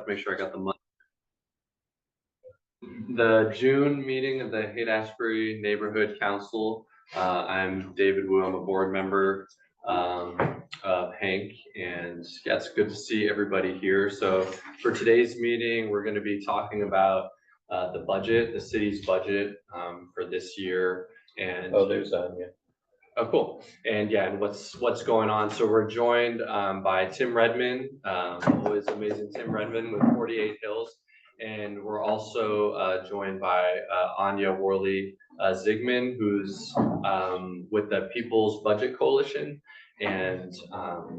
Make sure I got the month. The June meeting of the Haight-Ashbury Neighborhood Council. I'm David Wu. I'm a board member of HANC, and yeah, it's good to see everybody here. So for today's meeting, we're going to be talking about the budget, the city's budget for this year. And there's yeah. Oh, cool. And yeah, and what's going on. So we're joined by Tim Redmond, always amazing Tim Redmond with 48 Hills. And we're also joined by Anya Worley Zygmunt, who's with the People's Budget Coalition. And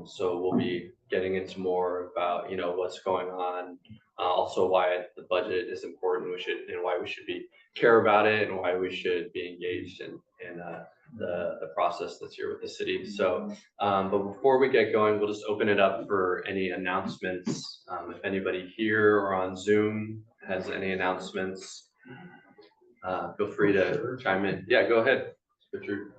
so we'll be getting into more about, what's going on, also why the budget is important, and why we should care about it, and why we should be engaged in the process that's here with the city. So, but before we get going, we'll just open it up for any announcements. If anybody here or on Zoom has any announcements, feel free to chime in. Yeah, go ahead, Richard.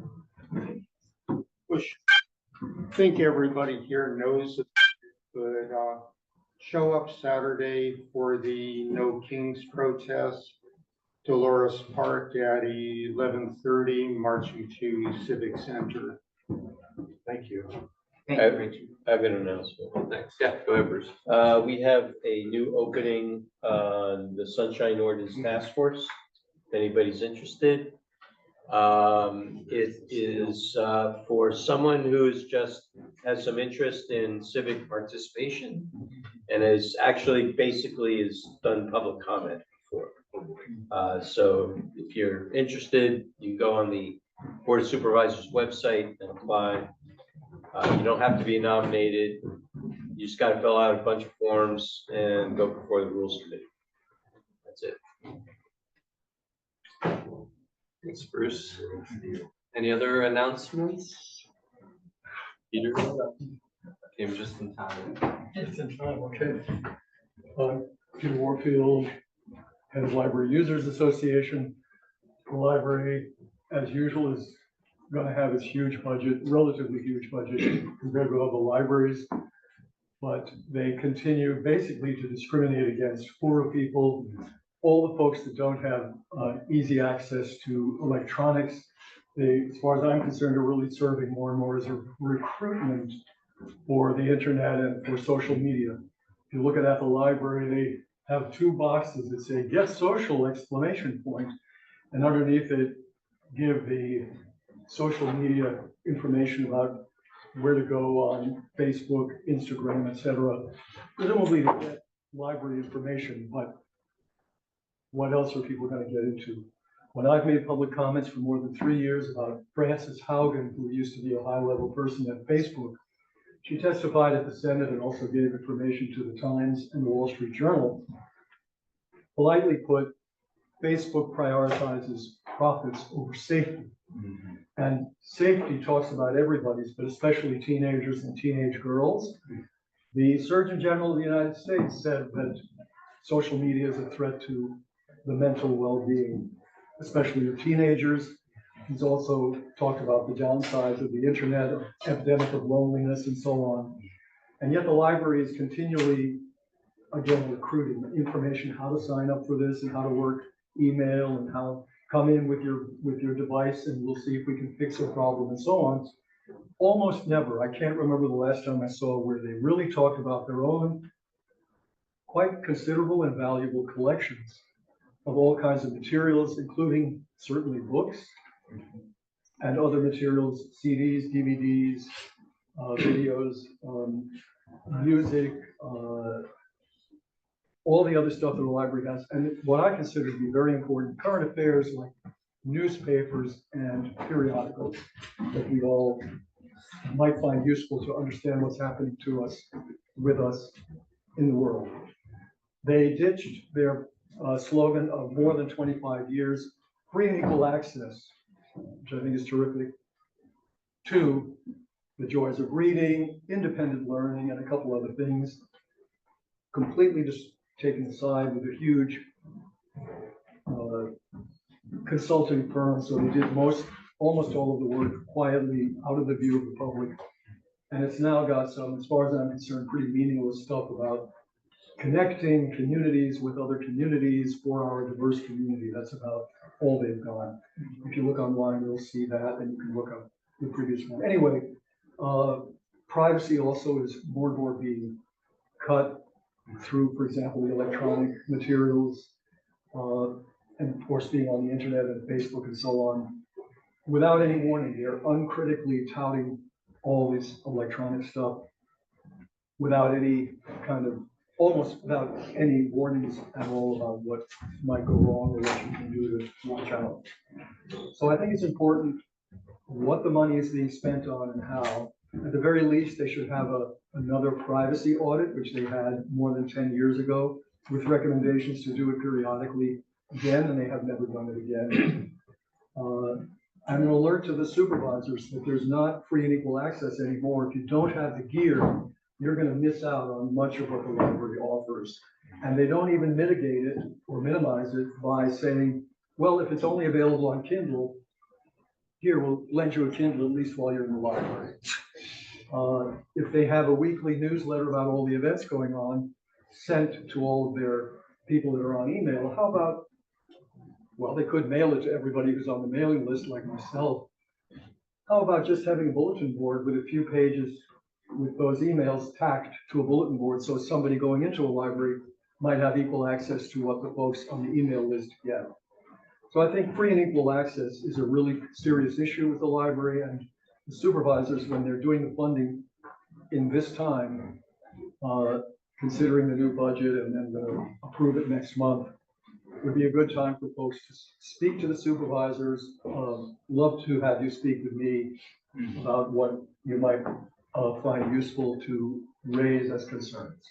I think everybody here knows that could show up Saturday for the No Kings protest, Dolores Park at 11:30, marching to Civic Center. Thank you. I have an announcement. Thanks. Yeah, go ahead, Bruce. We have a new opening on the Sunshine Ordinance Task Force. If anybody's interested, it is for someone who's just has some interest in civic participation and is actually basically has done public comment before. So if you're interested, you go on the Board of Supervisors website and apply. You don't have to be nominated. You just got to fill out a bunch of forms and go before the Rules Committee. That's it. Thanks, Bruce. Any other announcements? Peter came just in time. Just in time, okay. Peter Warfield, Head of Library Users Association. The library, as usual, is going to have its huge budget, relatively huge budget compared to other libraries, but they continue basically to discriminate against poorer people, all the folks that don't have easy access to electronics. They, as far as I'm concerned, are really serving more and more as a recruitment for the internet and for social media. If you look at the library, they have two boxes that say "Get Social!" exclamation point, and underneath it give the social media information about where to go on Facebook, Instagram, etc. Presumably to get library information, but what else are people going to get into? When I've made public comments for more than 3 years about Frances Haugen, who used to be a high-level person at Facebook, she testified at the Senate and also gave information to the Times and the Wall Street Journal. Politely put, Facebook prioritizes profits over safety. And safety talks about everybody's, but especially teenagers and teenage girls. The Surgeon General of the United States said that social media is a threat to the mental well-being, especially of teenagers. He's also talked about the downsides of the internet, epidemic of loneliness, and so on. And yet the library is continually, again, recruiting information, how to sign up for this and how to work email and how come in with your device and we'll see if we can fix a problem and so on. Almost never, I can't remember the last time I saw where they really talked about their own quite considerable and valuable collections of all kinds of materials, including certainly books and other materials, CDs, DVDs, videos, music, all the other stuff that the library has, and what I consider to be very important, current affairs like newspapers and periodicals that we all might find useful to understand what's happening to us, with us in the world. They ditched their slogan of more than 25 years, free and equal access, which I think is terrific, to the joys of reading, independent learning, and a couple other things, completely just taken aside with a huge consulting firm. So they did almost all of the work quietly out of the view of the public. And it's now got some, as far as I'm concerned, pretty meaningless stuff about connecting communities with other communities for our diverse community. That's about all they've got. If you look online, you'll see that, and you can look up the previous one. Anyway, privacy also is more and more being cut through, for example, the electronic materials, and of course being on the internet and Facebook and so on. Without any warning, they're uncritically touting all this electronic stuff without any kind of, almost without any warnings at all about what might go wrong or what you can do to watch out. So I think it's important what the money is being spent on and how. At the very least, they should have another privacy audit, which they had more than 10 years ago, with recommendations to do it periodically again, and they have never done it again. And an alert to the supervisors that there's not free and equal access anymore. If you don't have the gear, you're going to miss out on much of what the library offers. And they don't even mitigate it or minimize it by saying, well, if it's only available on Kindle, here, we'll lend you a Kindle at least while you're in the library. If they have a weekly newsletter about all the events going on sent to all of their people that are on email, how about, well, they could mail it to everybody who's on the mailing list like myself. How about just having a bulletin board with a few pages with those emails tacked to a bulletin board so somebody going into a library might have equal access to what the folks on the email list get. So I think free and equal access is a really serious issue with the library, and the supervisors, when they're doing the funding in this time, considering the new budget and then going to approve it next month, would be a good time for folks to speak to the supervisors. Love to have you speak with me about what you might find useful to raise as concerns.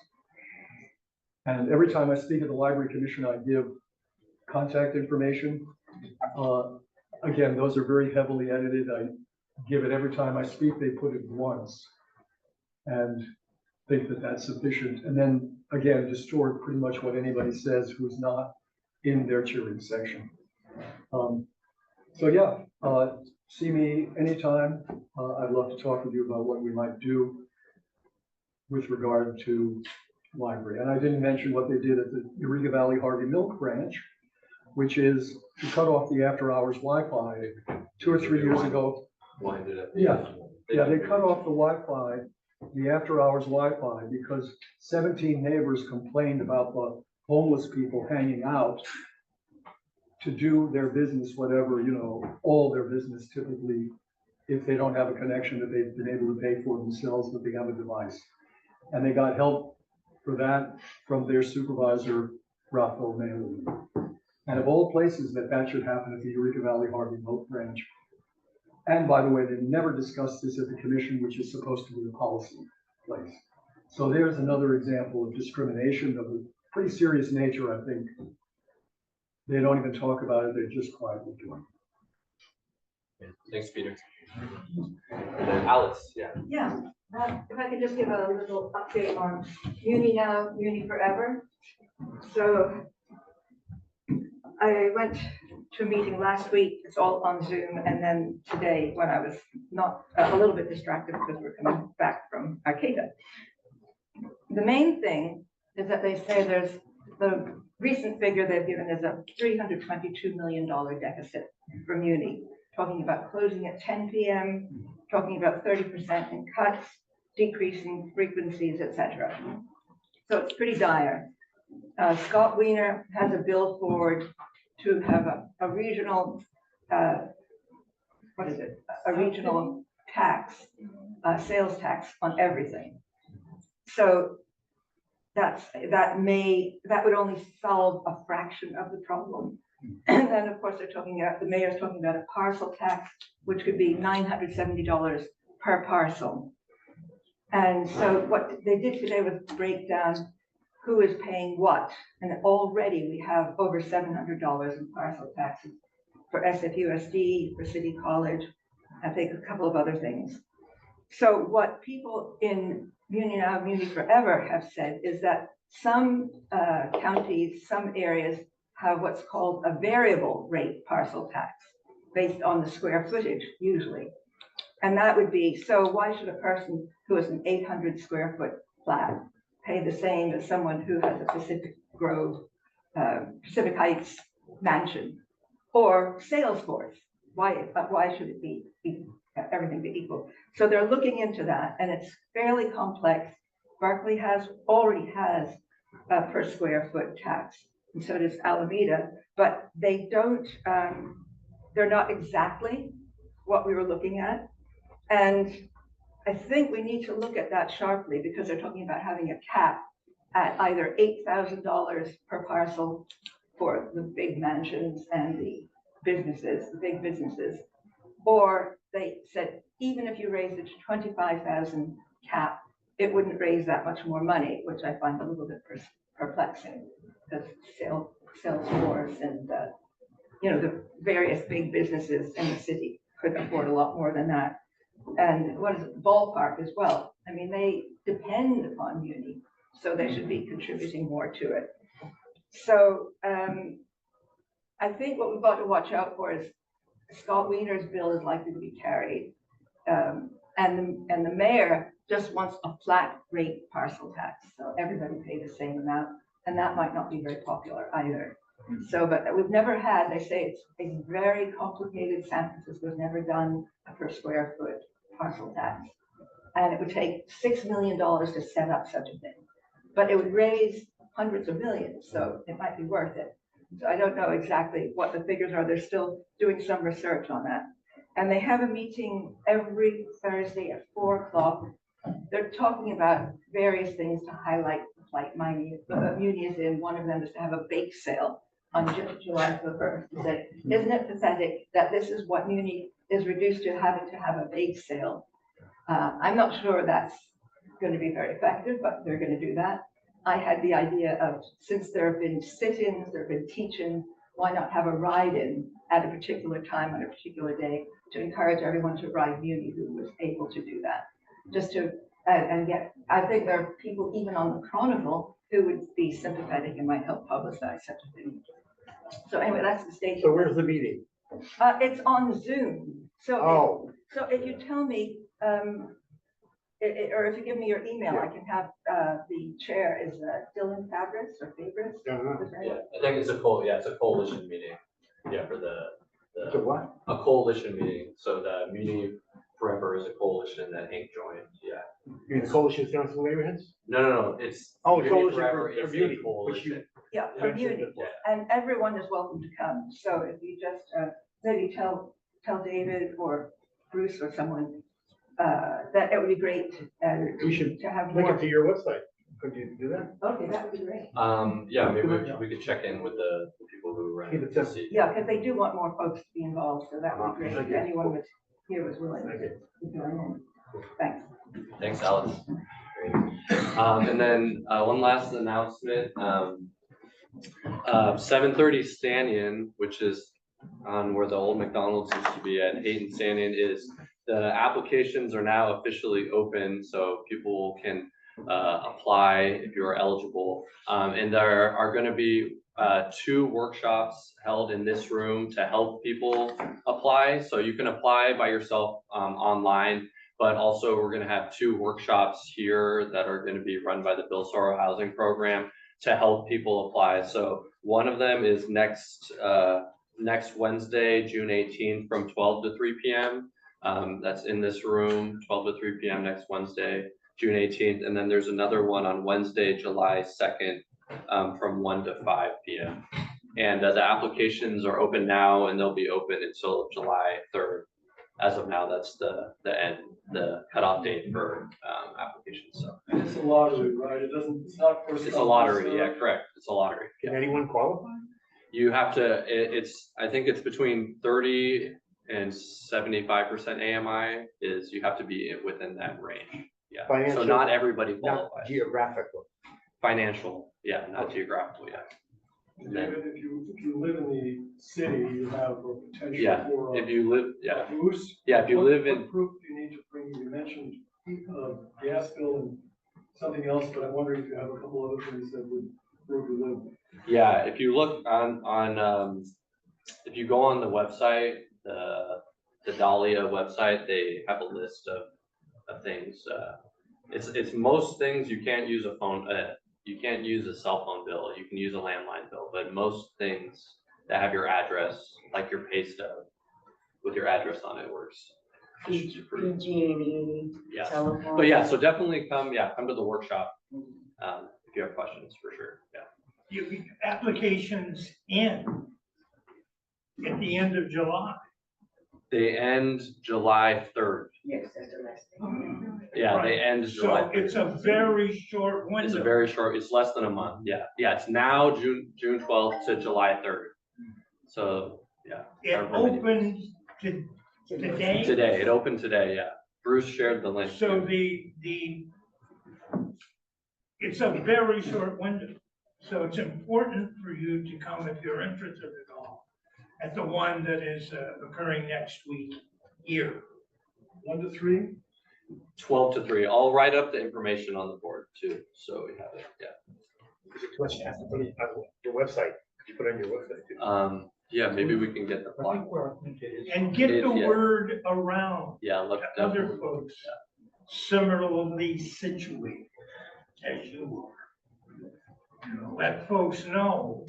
And every time I speak at the Library Commission, I give contact information. Again, those are very heavily edited. I give it every time I speak. They put it once and think that that's sufficient. And then again, distort pretty much what anybody says who's not in their cheering section. So yeah, see me anytime. I'd love to talk with you about what we might do with regard to library. And I didn't mention what they did at the Eureka Valley Harvey Milk branch, which is to cut off the after-hours Wi-Fi 2 or 3 years ago. Winded up. Yeah, they cut off the Wi-Fi, the after-hours Wi-Fi, because 17 neighbors complained about the homeless people hanging out to do their business, whatever, you know, all their business typically, if they don't have a connection that they've been able to pay for themselves, but they have a device. And they got help for that from their supervisor, Rocco Maley. And of all places that should happen at the Eureka Valley Harvey Milk branch. And by the way, they've never discussed this at the commission, which is supposed to be a policy place. So there's another example of discrimination of a pretty serious nature, I think. They don't even talk about it, they're just quietly doing it. Thanks, Peter. And then Alice, yeah. Yeah, if I could just give a little update on Muni Now, Muni Forever. So I went to a meeting last week, it's all on Zoom, and then today when I was not a little bit distracted because we're coming back from Arcata. The main thing is that they say there's the recent figure they've given is a $322 million deficit for Muni, talking about closing at 10 p.m., talking about 30% in cuts, decreasing frequencies, etc. So it's pretty dire. Scott Wiener has a bill forward to have a regional, a regional tax, sales tax on everything. So that would only solve a fraction of the problem. And then of course they're talking about, the mayor's talking about a parcel tax, which could be $970 per parcel. And so what they did today was break down who is paying what. And already we have over $700 in parcel taxes for SFUSD, for City College, I think a couple of other things. So what people in Muni Now, Muni Forever have said is that some counties, some areas have what's called a variable rate parcel tax based on the square footage usually. And that would be, so why should a person who is an 800 square foot flat pay the same as someone who has a Pacific Grove, Pacific Heights mansion or Salesforce? Why should it be everything be equal? So they're looking into that, and it's fairly complex. Berkeley already has a per square foot tax, and so does Alameda, but they don't, they're not exactly what we were looking at. And I think we need to look at that sharply, because they're talking about having a cap at either $8,000 per parcel for the big mansions and the businesses, the big businesses. Or they said, even if you raise it to 25,000 cap, it wouldn't raise that much more money, which I find a little bit perplexing, because Salesforce and the various big businesses in the city could afford a lot more than that. And what is it, ballpark as well? I mean, they depend upon Muni, so they should be contributing more to it. So I think what we've got to watch out for is Scott Wiener's bill is likely to be carried. And the mayor just wants a flat rate parcel tax, so everybody pay the same amount, and that might not be very popular either. So, but we've never had, they say it's a very complicated, San Francisco's never done a per square foot parcel tax. And it would take $6 million to set up such a thing, but it would raise hundreds of millions, so it might be worth it. So I don't know exactly what the figures are. They're still doing some research on that. And they have a meeting every Thursday at 4 o'clock. They're talking about various things to highlight like Muni is in. One of them is to have a bake sale on July the 1st. He said, isn't it pathetic that this is what Muni is reduced to, having to have a bake sale? I'm not sure that's going to be very effective, but they're going to do that. I had the idea of, since there have been sit-ins, there have been teach-ins, why not have a ride-in at a particular time on a particular day to encourage everyone to ride Muni who was able to do that. Just to, and yet, I think there are people even on the Chronicle who would be sympathetic and might help publicize such a thing. So anyway, that's the stage. So where's the meeting? It's on Zoom. So, so if you tell me, or if you give me your email, I can have the chair is Dylan Fabris or Fabris. Yeah, I think it's a coalition meeting. Yeah, for the So what? a coalition meeting. So the Muni Forever is a coalition that HANC joined. Yeah. You mean the coalition of council neighborhoods? No. It's Muni Muni Forever is Muni, a coalition. Yeah, for Muni, and everyone is welcome to come. So if you just maybe tell David or Bruce or someone that it would be great We should to have link more. it to your website. Could you do that? Okay, that would be great. Yeah, maybe we could check in with the people who run Keep it it to simple. see. Yeah, because they do want more folks to be involved, so that would be great if Thank you. anyone was here was willing to join in. Thanks. Thanks, Alice. Great. And then one last announcement. 730 Stanion, which is on where the old McDonald's used to be at Hayden Stanion, is the applications are now officially open, so people can apply if you're eligible. And there are going to be 2 workshops held in this room to help people apply. So you can apply by yourself online, but also we're going to have 2 workshops here that are going to be run by the Bill Sorrow Housing Program to help people apply. So one of them is next Wednesday, June 18th from 12 to 3 p.m. That's in this room, 12 to 3 p.m. next Wednesday, June 18th. And then there's another one on Wednesday, July 2nd from 1 to 5 p.m. And the applications are open now and they'll be open until July 3rd. As of now, that's the cutoff date for applications. So It's a lottery, right? It's not first. it's a lottery, yeah, correct. It's a lottery. Can anyone qualify? You have to, I think it's between 30 and 75% AMI is you have to be within that range. Yeah. So Financial, not everybody Not qualifies. geographical. Financial, yeah, not geographical, yeah. And then, David, if you live in the city, you have a potential yeah, for if you live, yeah, boost. yeah, if you What- live in, What proof do you need to bring? You mentioned gas bill and something else, but I'm wondering if you have a couple other things that would prove you live. yeah, if you look on if you go on the website, the Dahlia website, they have a list of things. It's most things you can't use a phone, you can't use a cell phone bill, you can use a landline bill, but most things that have your address, like your pay stub with your address on it works. PG&E, Yeah, telephone. but yeah, so definitely come to the workshop, if you have questions, for sure, yeah. Your applications in at the end of July. They end July 3rd. Yes, that's the last thing. Yeah, they end July So 3rd. it's a very short window. It's a very short, it's less than a month, yeah. Yeah, it's now June 12th to July 3rd. So, yeah. It however many opened days. today. Today, it opened today, yeah. Bruce shared the link. So it's a very short window. So it's important for you to come if you're interested at all, at the one that is occurring next week here. 1 to 3? 12 to 3. I'll write up the information on the board too, so we have it, yeah. Is it too much to ask on your website? You put it on your website too. Yeah, maybe we can get the I plot. think where I think it is. And get the Yeah. word around Yeah, look, to other definitely. folks similarly situated as you are. You know, let folks know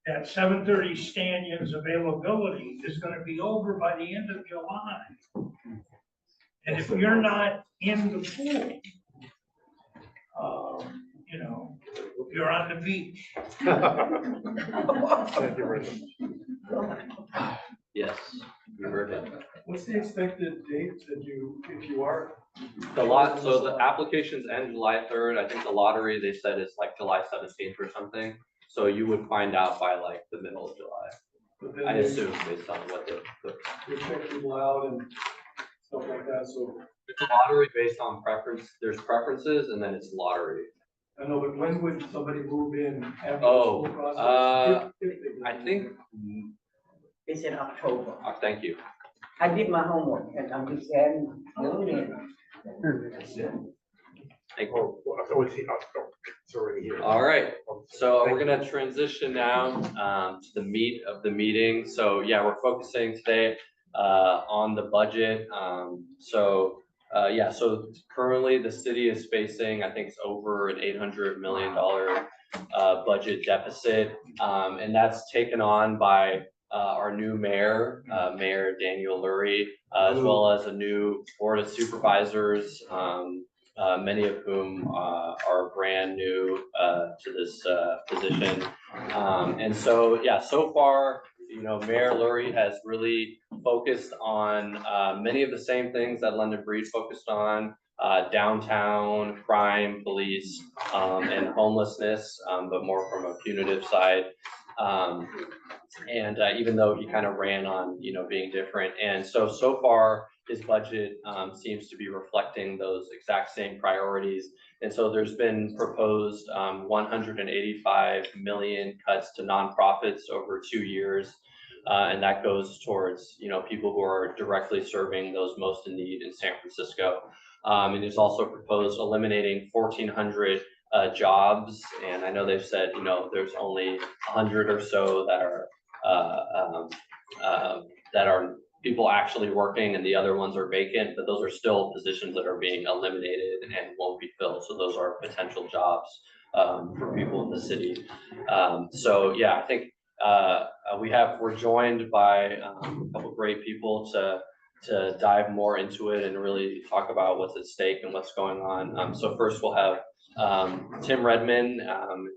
that 7:30 Stanion's availability is gonna be over by the end of July. And if you're not in the pool, you know, you're on the beach. Thank you very much. Yes, you heard it. What's the expected date that if you are? So the applications end July 3rd. I think the lottery, they said is like July 17th or something. So you would find out by like the middle of July, But then I they- assume, based on what They check people out and stuff like that, so it's a lottery based on preference. There's preferences and then it's lottery. I know, but when would somebody move in after the Oh, school process? If they did. I think, It's in October. thank you. I did my homework and I'm just adding, filling in. Thank you. Oh, well, it's already here. All right. So Thank we're gonna transition now to the meat of the meeting. So yeah, we're focusing today on the budget. So currently the city is facing, I think it's over an $800 million budget deficit. And that's taken on by our new mayor, Mayor Daniel Lurie, as well as a new board of supervisors, many of whom are brand new to this position. And so, yeah, so far, you know, Mayor Lurie has really focused on many of the same things that London Breed focused on, downtown crime, police, and homelessness, but more from a punitive side. And even though he kind of ran on, you know, being different. And so far, his budget seems to be reflecting those exact same priorities. And so there's been proposed 185 million cuts to nonprofits over 2 years. And that goes towards, you know, people who are directly serving those most in need in San Francisco. And it's also proposed eliminating 1,400 jobs. And I know they've said, you know, there's only 100 or so that are people actually working and the other ones are vacant, but those are still positions that are being eliminated and won't be filled. So those are potential jobs for people in the city. So yeah, I think we're joined by a couple great people to dive more into it and really talk about what's at stake and what's going on. So first we'll have Tim Redmond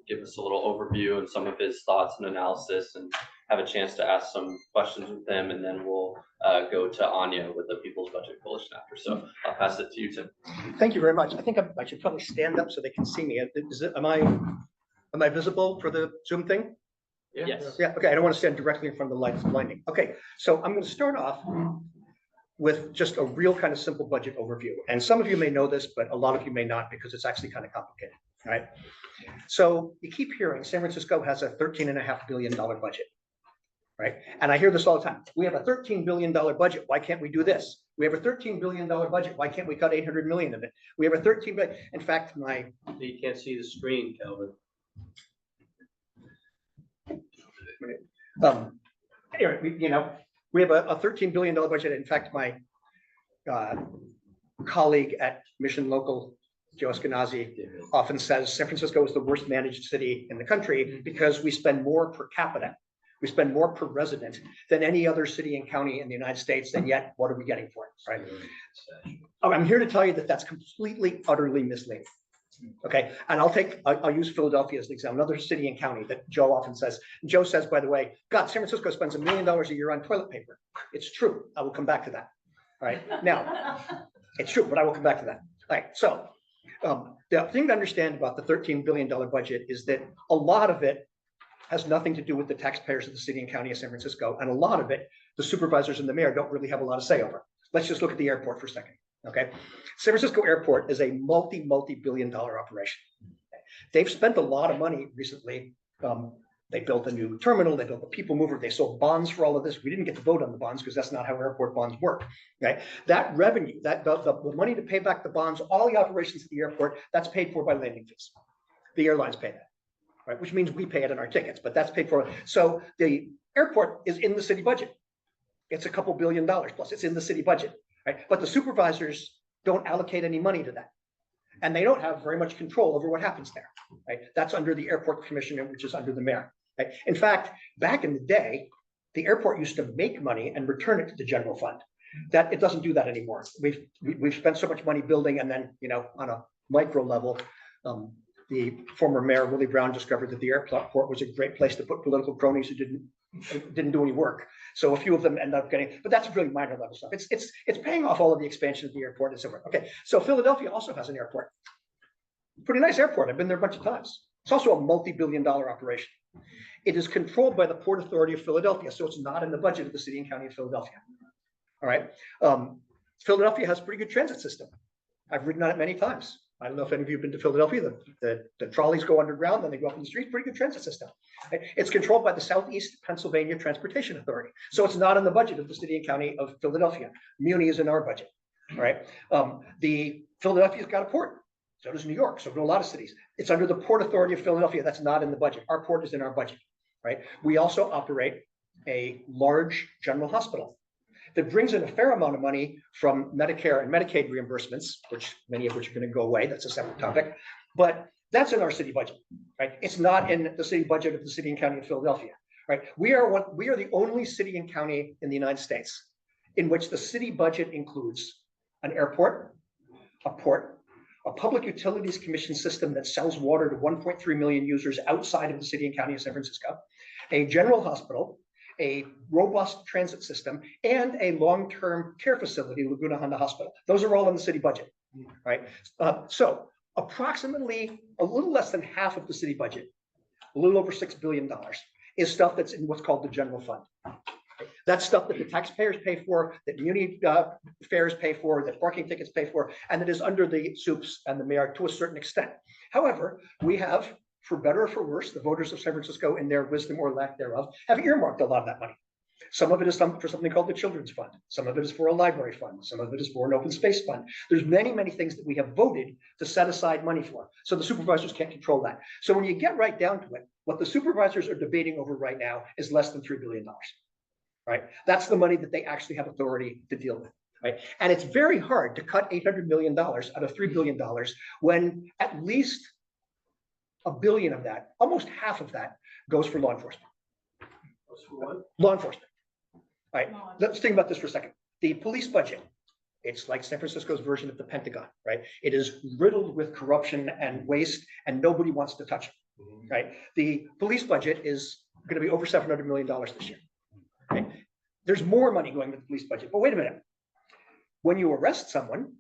give us a little overview and some of his thoughts and analysis, and have a chance to ask some questions with them, and then we'll go to Anya with the People's Budget Coalition after. So I'll pass it to you, Tim. Thank you very much. I think I should probably stand up so they can see me. Am I visible for the Zoom thing? Yes. Yeah, okay, I don't want to stand directly in front of the lights blinding. Okay, so I'm going to start off with just a real kind of simple budget overview. And some of you may know this, but a lot of you may not, because it's actually kind of complicated, right? So you keep hearing San Francisco has a $13.5 billion budget, right? And I hear this all the time. We have a $13 billion budget. Why can't we do this? We have a $13 billion budget. Why can't we cut 800 million of it? We have a 13 billion. In fact, You can't see the screen, Calvin. anyway, you know, We have a $13 billion budget. In fact, my colleague at Mission Local, Joe Eskenazi, often says San Francisco is the worst managed city in the country because we spend more per capita. We spend more per resident than any other city and county in the United States, and yet what are we getting for it, right? I'm here to tell you that that's completely, utterly misleading. Okay, and I'll use Philadelphia as an example, another city and county that Joe often says. Joe says, by the way, God, San Francisco spends $1 million a year on toilet paper. It's true. I will come back to that. All right, now, it's true, but I will come back to that. All right, so the thing to understand about the $13 billion budget is that a lot of it has nothing to do with the taxpayers of the city and county of San Francisco, and a lot of it, the supervisors and the mayor don't really have a lot of say over. Let's just look at the airport for a second. Okay, San Francisco Airport is a multi-billion-dollar operation. They've spent a lot of money recently. They built a new terminal, they built a people mover, they sold bonds for all of this. We didn't get to vote on the bonds because that's not how airport bonds work. Right? That revenue, the money to pay back the bonds, all the operations at the airport, that's paid for by landing fees. The airlines pay that, right? Which means we pay it on our tickets, but that's paid for. So the airport is in the city budget. It's a couple $2 billion plus, it's in the city budget. Right? But the supervisors don't allocate any money to that. And they don't have very much control over what happens there. Right? That's under the airport commissioner, which is under the mayor. Right? In fact, back in the day, the airport used to make money and return it to the general fund. That it doesn't do that anymore. We've spent so much money building, and then on a micro level, the former mayor Willie Brown discovered that the airport was a great place to put political cronies who didn't do any work. So a few of them end up getting, but that's really minor level stuff. It's paying off all of the expansion of the airport and so forth. Okay, so Philadelphia also has an airport. Pretty nice airport. I've been there a bunch of times. It's also a multi-billion-dollar operation. It is controlled by the Port Authority of Philadelphia, so it's not in the budget of the city and county of Philadelphia. All right. Philadelphia has a pretty good transit system. I've ridden on it many times. I don't know if any of you have been to Philadelphia. The trolleys go underground, then they go up in the street. Pretty good transit system. Right? It's controlled by the Southeast Pennsylvania Transportation Authority. So it's not in the budget of the city and county of Philadelphia. Muni is in our budget. All right. The Philadelphia's got a port. So does New York. So do a lot of cities. It's under the Port Authority of Philadelphia. That's not in the budget. Our port is in our budget. Right. We also operate a large general hospital that brings in a fair amount of money from Medicare and Medicaid reimbursements, many of which are going to go away. That's a separate topic, but that's in our city budget, right? It's not in the city budget of the city and county of Philadelphia, right? We are the only city and county in the United States in which the city budget includes an airport, a port, a public utilities commission system that sells water to 1.3 million users outside of the city and county of San Francisco, a general hospital, a robust transit system, and a long-term care facility, Laguna Honda Hospital. Those are all in the city budget, right? So approximately a little less than half of the city budget, a little over $6 billion, is stuff that's in what's called the general fund. That's stuff that the taxpayers pay for, that muni fares pay for, that parking tickets pay for, and that is under the soups and the mayor to a certain extent. However, we have, for better or for worse, the voters of San Francisco, in their wisdom or lack thereof, have earmarked a lot of that money. Some of it is for something called the Children's Fund. Some of it is for a library fund. Some of it is for an open space fund. There's many, many things that we have voted to set aside money for. So the supervisors can't control that. So when you get right down to it, what the supervisors are debating over right now is less than $3 billion. Right? That's the money that they actually have authority to deal with. Right? And it's very hard to cut $800 million out of $3 billion when at least $1 billion of that, almost half of that, goes for law enforcement. Law enforcement. All right. Let's think about this for a second. The police budget, it's like San Francisco's version of the Pentagon, right? It is riddled with corruption and waste, and nobody wants to touch it. Right? The police budget is going to be over $700 million this year. Right? There's more money going to the police budget. But wait a minute. When you arrest someone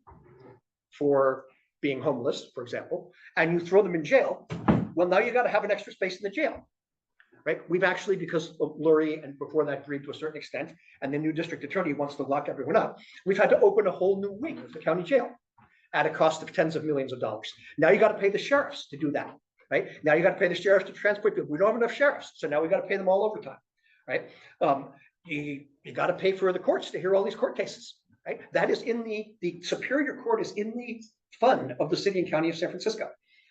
for being homeless, for example, and you throw them in jail, well, now you got to have an extra space in the jail. Right? We've actually, because of Lurie and before that Breed to a certain extent, and the new district attorney wants to lock everyone up, we've had to open a whole new wing of the county jail at a cost of tens of millions of dollars. Now you got to pay the sheriffs to do that. Right? Now you got to pay the sheriffs to transport people. We don't have enough sheriffs, so now we got to pay them all overtime. Right? You got to pay for the courts to hear all these court cases. Right? That is in the Superior Court is in the fund of the city and county of San Francisco.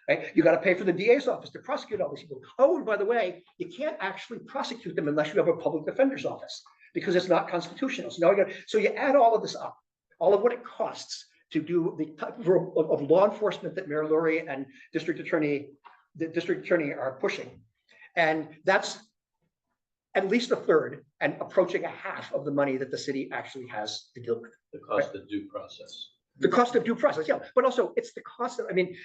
Right? You got to pay for the DA's office to prosecute all these people. Oh, and by the way, you can't actually prosecute them unless you have a public defender's office. because it's not constitutional. So you add all of this up, all of what it costs to do the type of law enforcement that Mayor Lurie and the district attorney are pushing. And that's at least a third and approaching a half of the money that the city actually has to deal with. The cost of due process. The cost of due process, yeah, but also it's the cost of, I mean,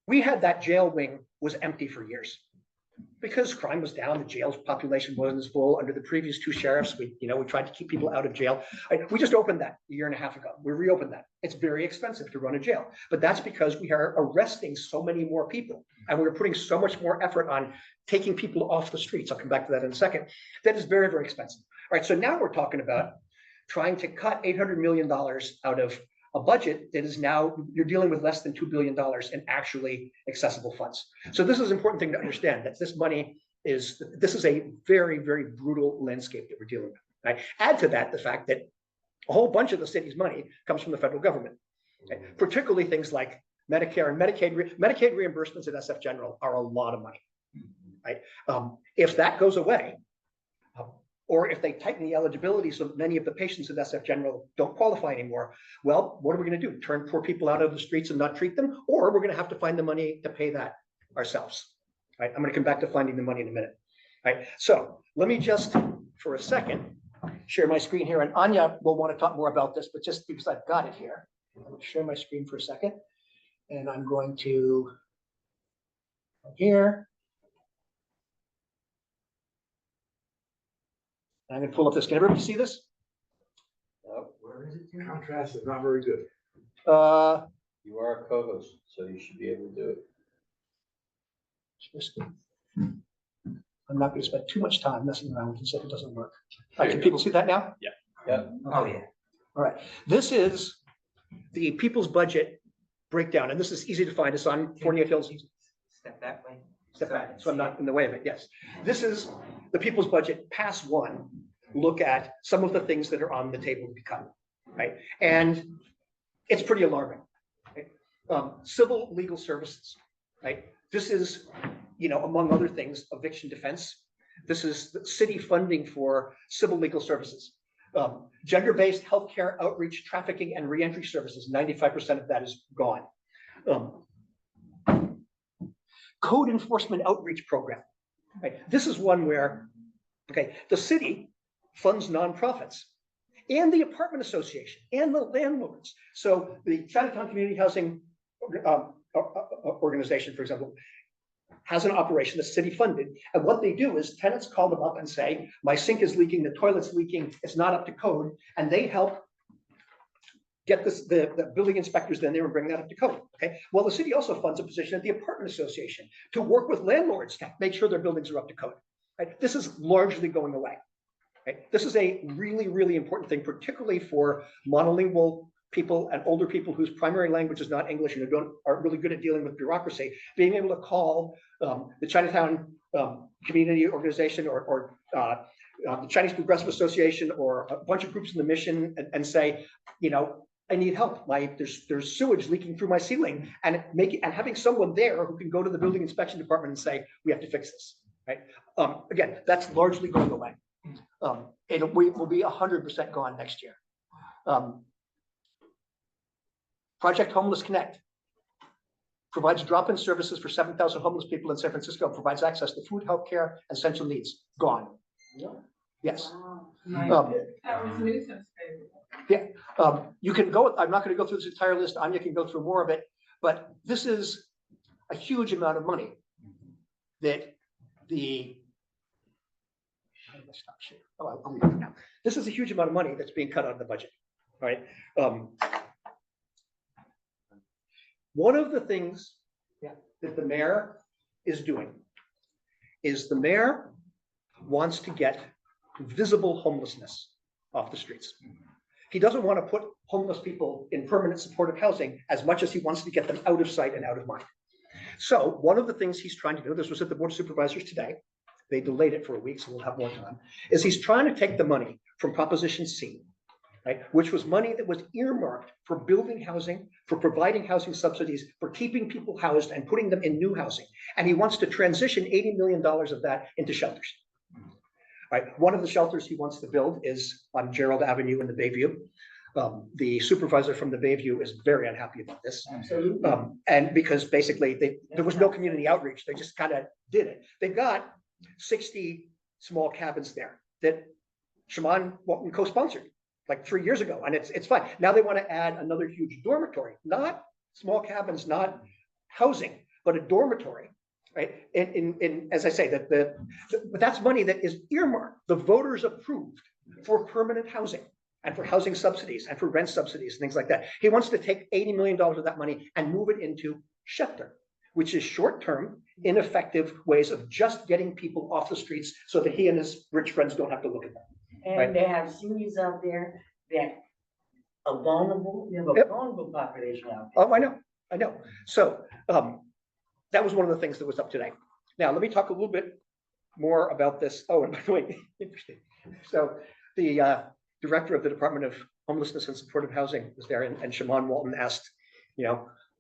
we had that jail wing was empty for years because crime was down, the jail's population wasn't as full. Under the previous two sheriffs, we tried to keep people out of jail. We just opened that a year and a half ago. We reopened that. It's very expensive to run a jail, but that's because we are arresting so many more people and we're putting so much more effort on taking people off the streets. I'll come back to that in a second. That is very, very expensive. All right, so now we're talking about trying to cut $800 million out of a budget that is now, you're dealing with less than $2 billion in actually accessible funds. So this is an important thing to understand, that this is a very, very brutal landscape that we're dealing with. Right? Add to that the fact that a whole bunch of the city's money comes from the federal government, okay? Particularly things like Medicare and Medicaid. Medicaid reimbursements at SF General are a lot of money. Right? If that goes away, or if they tighten the eligibility so that many of the patients at SF General don't qualify anymore, well, what are we going to do? Turn poor people out of the streets and not treat them? Or we're going to have to find the money to pay that ourselves. Right? I'm going to come back to finding the money in a minute. Right? So let me just, for a second, share my screen here. And Anya will want to talk more about this, but just because I've got it here, I'm going to share my screen for a second. And I'm going to here. I'm going to pull up this. Can everybody see this? Where is it? Contrast is not very good. You are a co-host, so you should be able to do it. I'm not going to spend too much time messing around with this if it doesn't work. Can people see that now? Yeah. Yeah. Oh, yeah. All right. This is the people's budget breakdown, and this is easy to find. It's on 48 Hills. Step that way. Step back, so I'm not in the way of it. Yes. This is the people's budget, pass one. Look at some of the things that are on the table to be cut, right? And it's pretty alarming. Right? Civil legal services, right? This is, among other things, eviction defense. This is the city funding for civil legal services. Gender-based healthcare outreach, trafficking, and reentry services, 95% of that is gone. Code enforcement outreach program. Right? This is one where, the city funds nonprofits and the apartment association and the landlords. So the Chinatown Community Housing Organization, for example, has an operation that's city funded. And what they do is tenants call them up and say, my sink is leaking, the toilet's leaking, it's not up to code. And they help get the building inspectors then there and bring that up to code. Okay. Well, the city also funds a position at the apartment association to work with landlords to make sure their buildings are up to code. Right? This is largely going away. Right? This is a really, really important thing, particularly for monolingual people and older people whose primary language is not English and who aren't really good at dealing with bureaucracy. Being able to call the Chinatown Community Organization or the Chinese Progressive Association or a bunch of groups in the mission and say, I need help. There's sewage leaking through my ceiling, and having someone there who can go to the building inspection department and say, we have to fix this. Right? Again, that's largely going away. It will be 100% gone next year. Project Homeless Connect provides drop-in services for 7,000 homeless people in San Francisco, provides access to food, healthcare, and essential needs. Gone. Yes. That was nuisance. Yeah. You can go, I'm not going to go through this entire list. Anya can go through more of it, but this is a huge amount of money that I'll leave it now. This is a huge amount of money that's being cut out of the budget, right? One of the things that the mayor is doing is the mayor wants to get visible homelessness off the streets. He doesn't want to put homeless people in permanent supportive housing as much as he wants to get them out of sight and out of mind. So one of the things he's trying to do, this was at the Board of Supervisors today, they delayed it for a week, so we'll have more time, is he's trying to take the money from Proposition C, right, which was money that was earmarked for building housing, for providing housing subsidies, for keeping people housed and putting them in new housing. And he wants to transition $80 million of that into shelters. right? One of the shelters he wants to build is on Gerald Avenue in the Bayview. The supervisor from the Bayview is very unhappy about this. Absolutely. And because basically there was no community outreach, they just kind of did it. They've got 60 small cabins there that Shaman Walton co-sponsored like 3 years ago, and it's fine. Now they want to add another huge dormitory, not small cabins, not housing, but a dormitory, right? And as I say, but that's money that is earmarked. The voters approved for permanent housing and for housing subsidies and for rent subsidies and things like that. He wants to take $80 million of that money and move it into shelter, which is short-term, ineffective ways of just getting people off the streets so that he and his rich friends don't have to look at them. Right. And they have seniors out there that are vulnerable, we have a Yep. vulnerable population out there. Oh, I know. So that was one of the things that was up today. Now, let me talk a little bit more about this. Oh, and by the way, interesting. So the director of the Department of Homelessness and Supportive Housing was there, and Shaman Walton asked,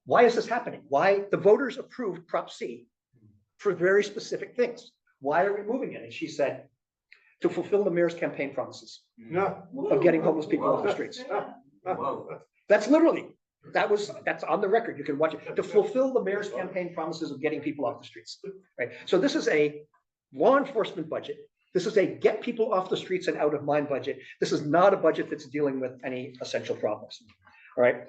why is this happening? Why the voters approved Prop C for very specific things? Why are we moving it? And she said, to fulfill the mayor's campaign promises of getting homeless people off the streets. That's literally, that's on the record. You can watch it. To fulfill the mayor's campaign promises of getting people off the streets. Right. So this is a law enforcement budget. This is a get people off the streets and out of mind budget. This is not a budget that's dealing with any essential problems. All right.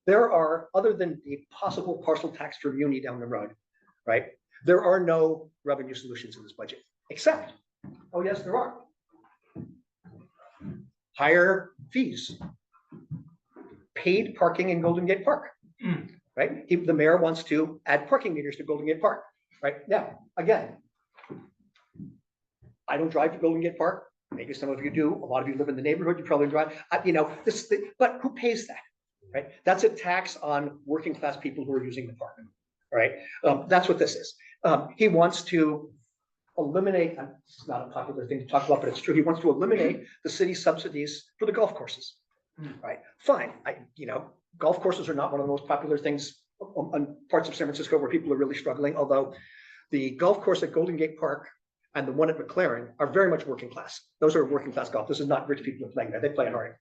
There are, other than the possible parcel tax for Muni down the road, right? There are no revenue solutions in this budget, except, oh yes, there are. Higher fees, paid parking in Golden Gate Park, right? The mayor wants to add parking meters to Golden Gate Park, right? Now, again, I don't drive to Golden Gate Park. Maybe some of you do. A lot of you live in the neighborhood. You probably drive. But who pays that, right? That's a tax on working class people who are using the park, right? That's what this is. He wants to eliminate, it's not a popular thing to talk about, but it's true. He wants to eliminate the city subsidies for the golf courses, right? Fine. Golf courses are not one of the most popular things on parts of San Francisco where people are really struggling, although the golf course at Golden Gate Park and the one at McLaren are very much working class. Those are working class golf. This is not rich people playing there. They play in Oregon.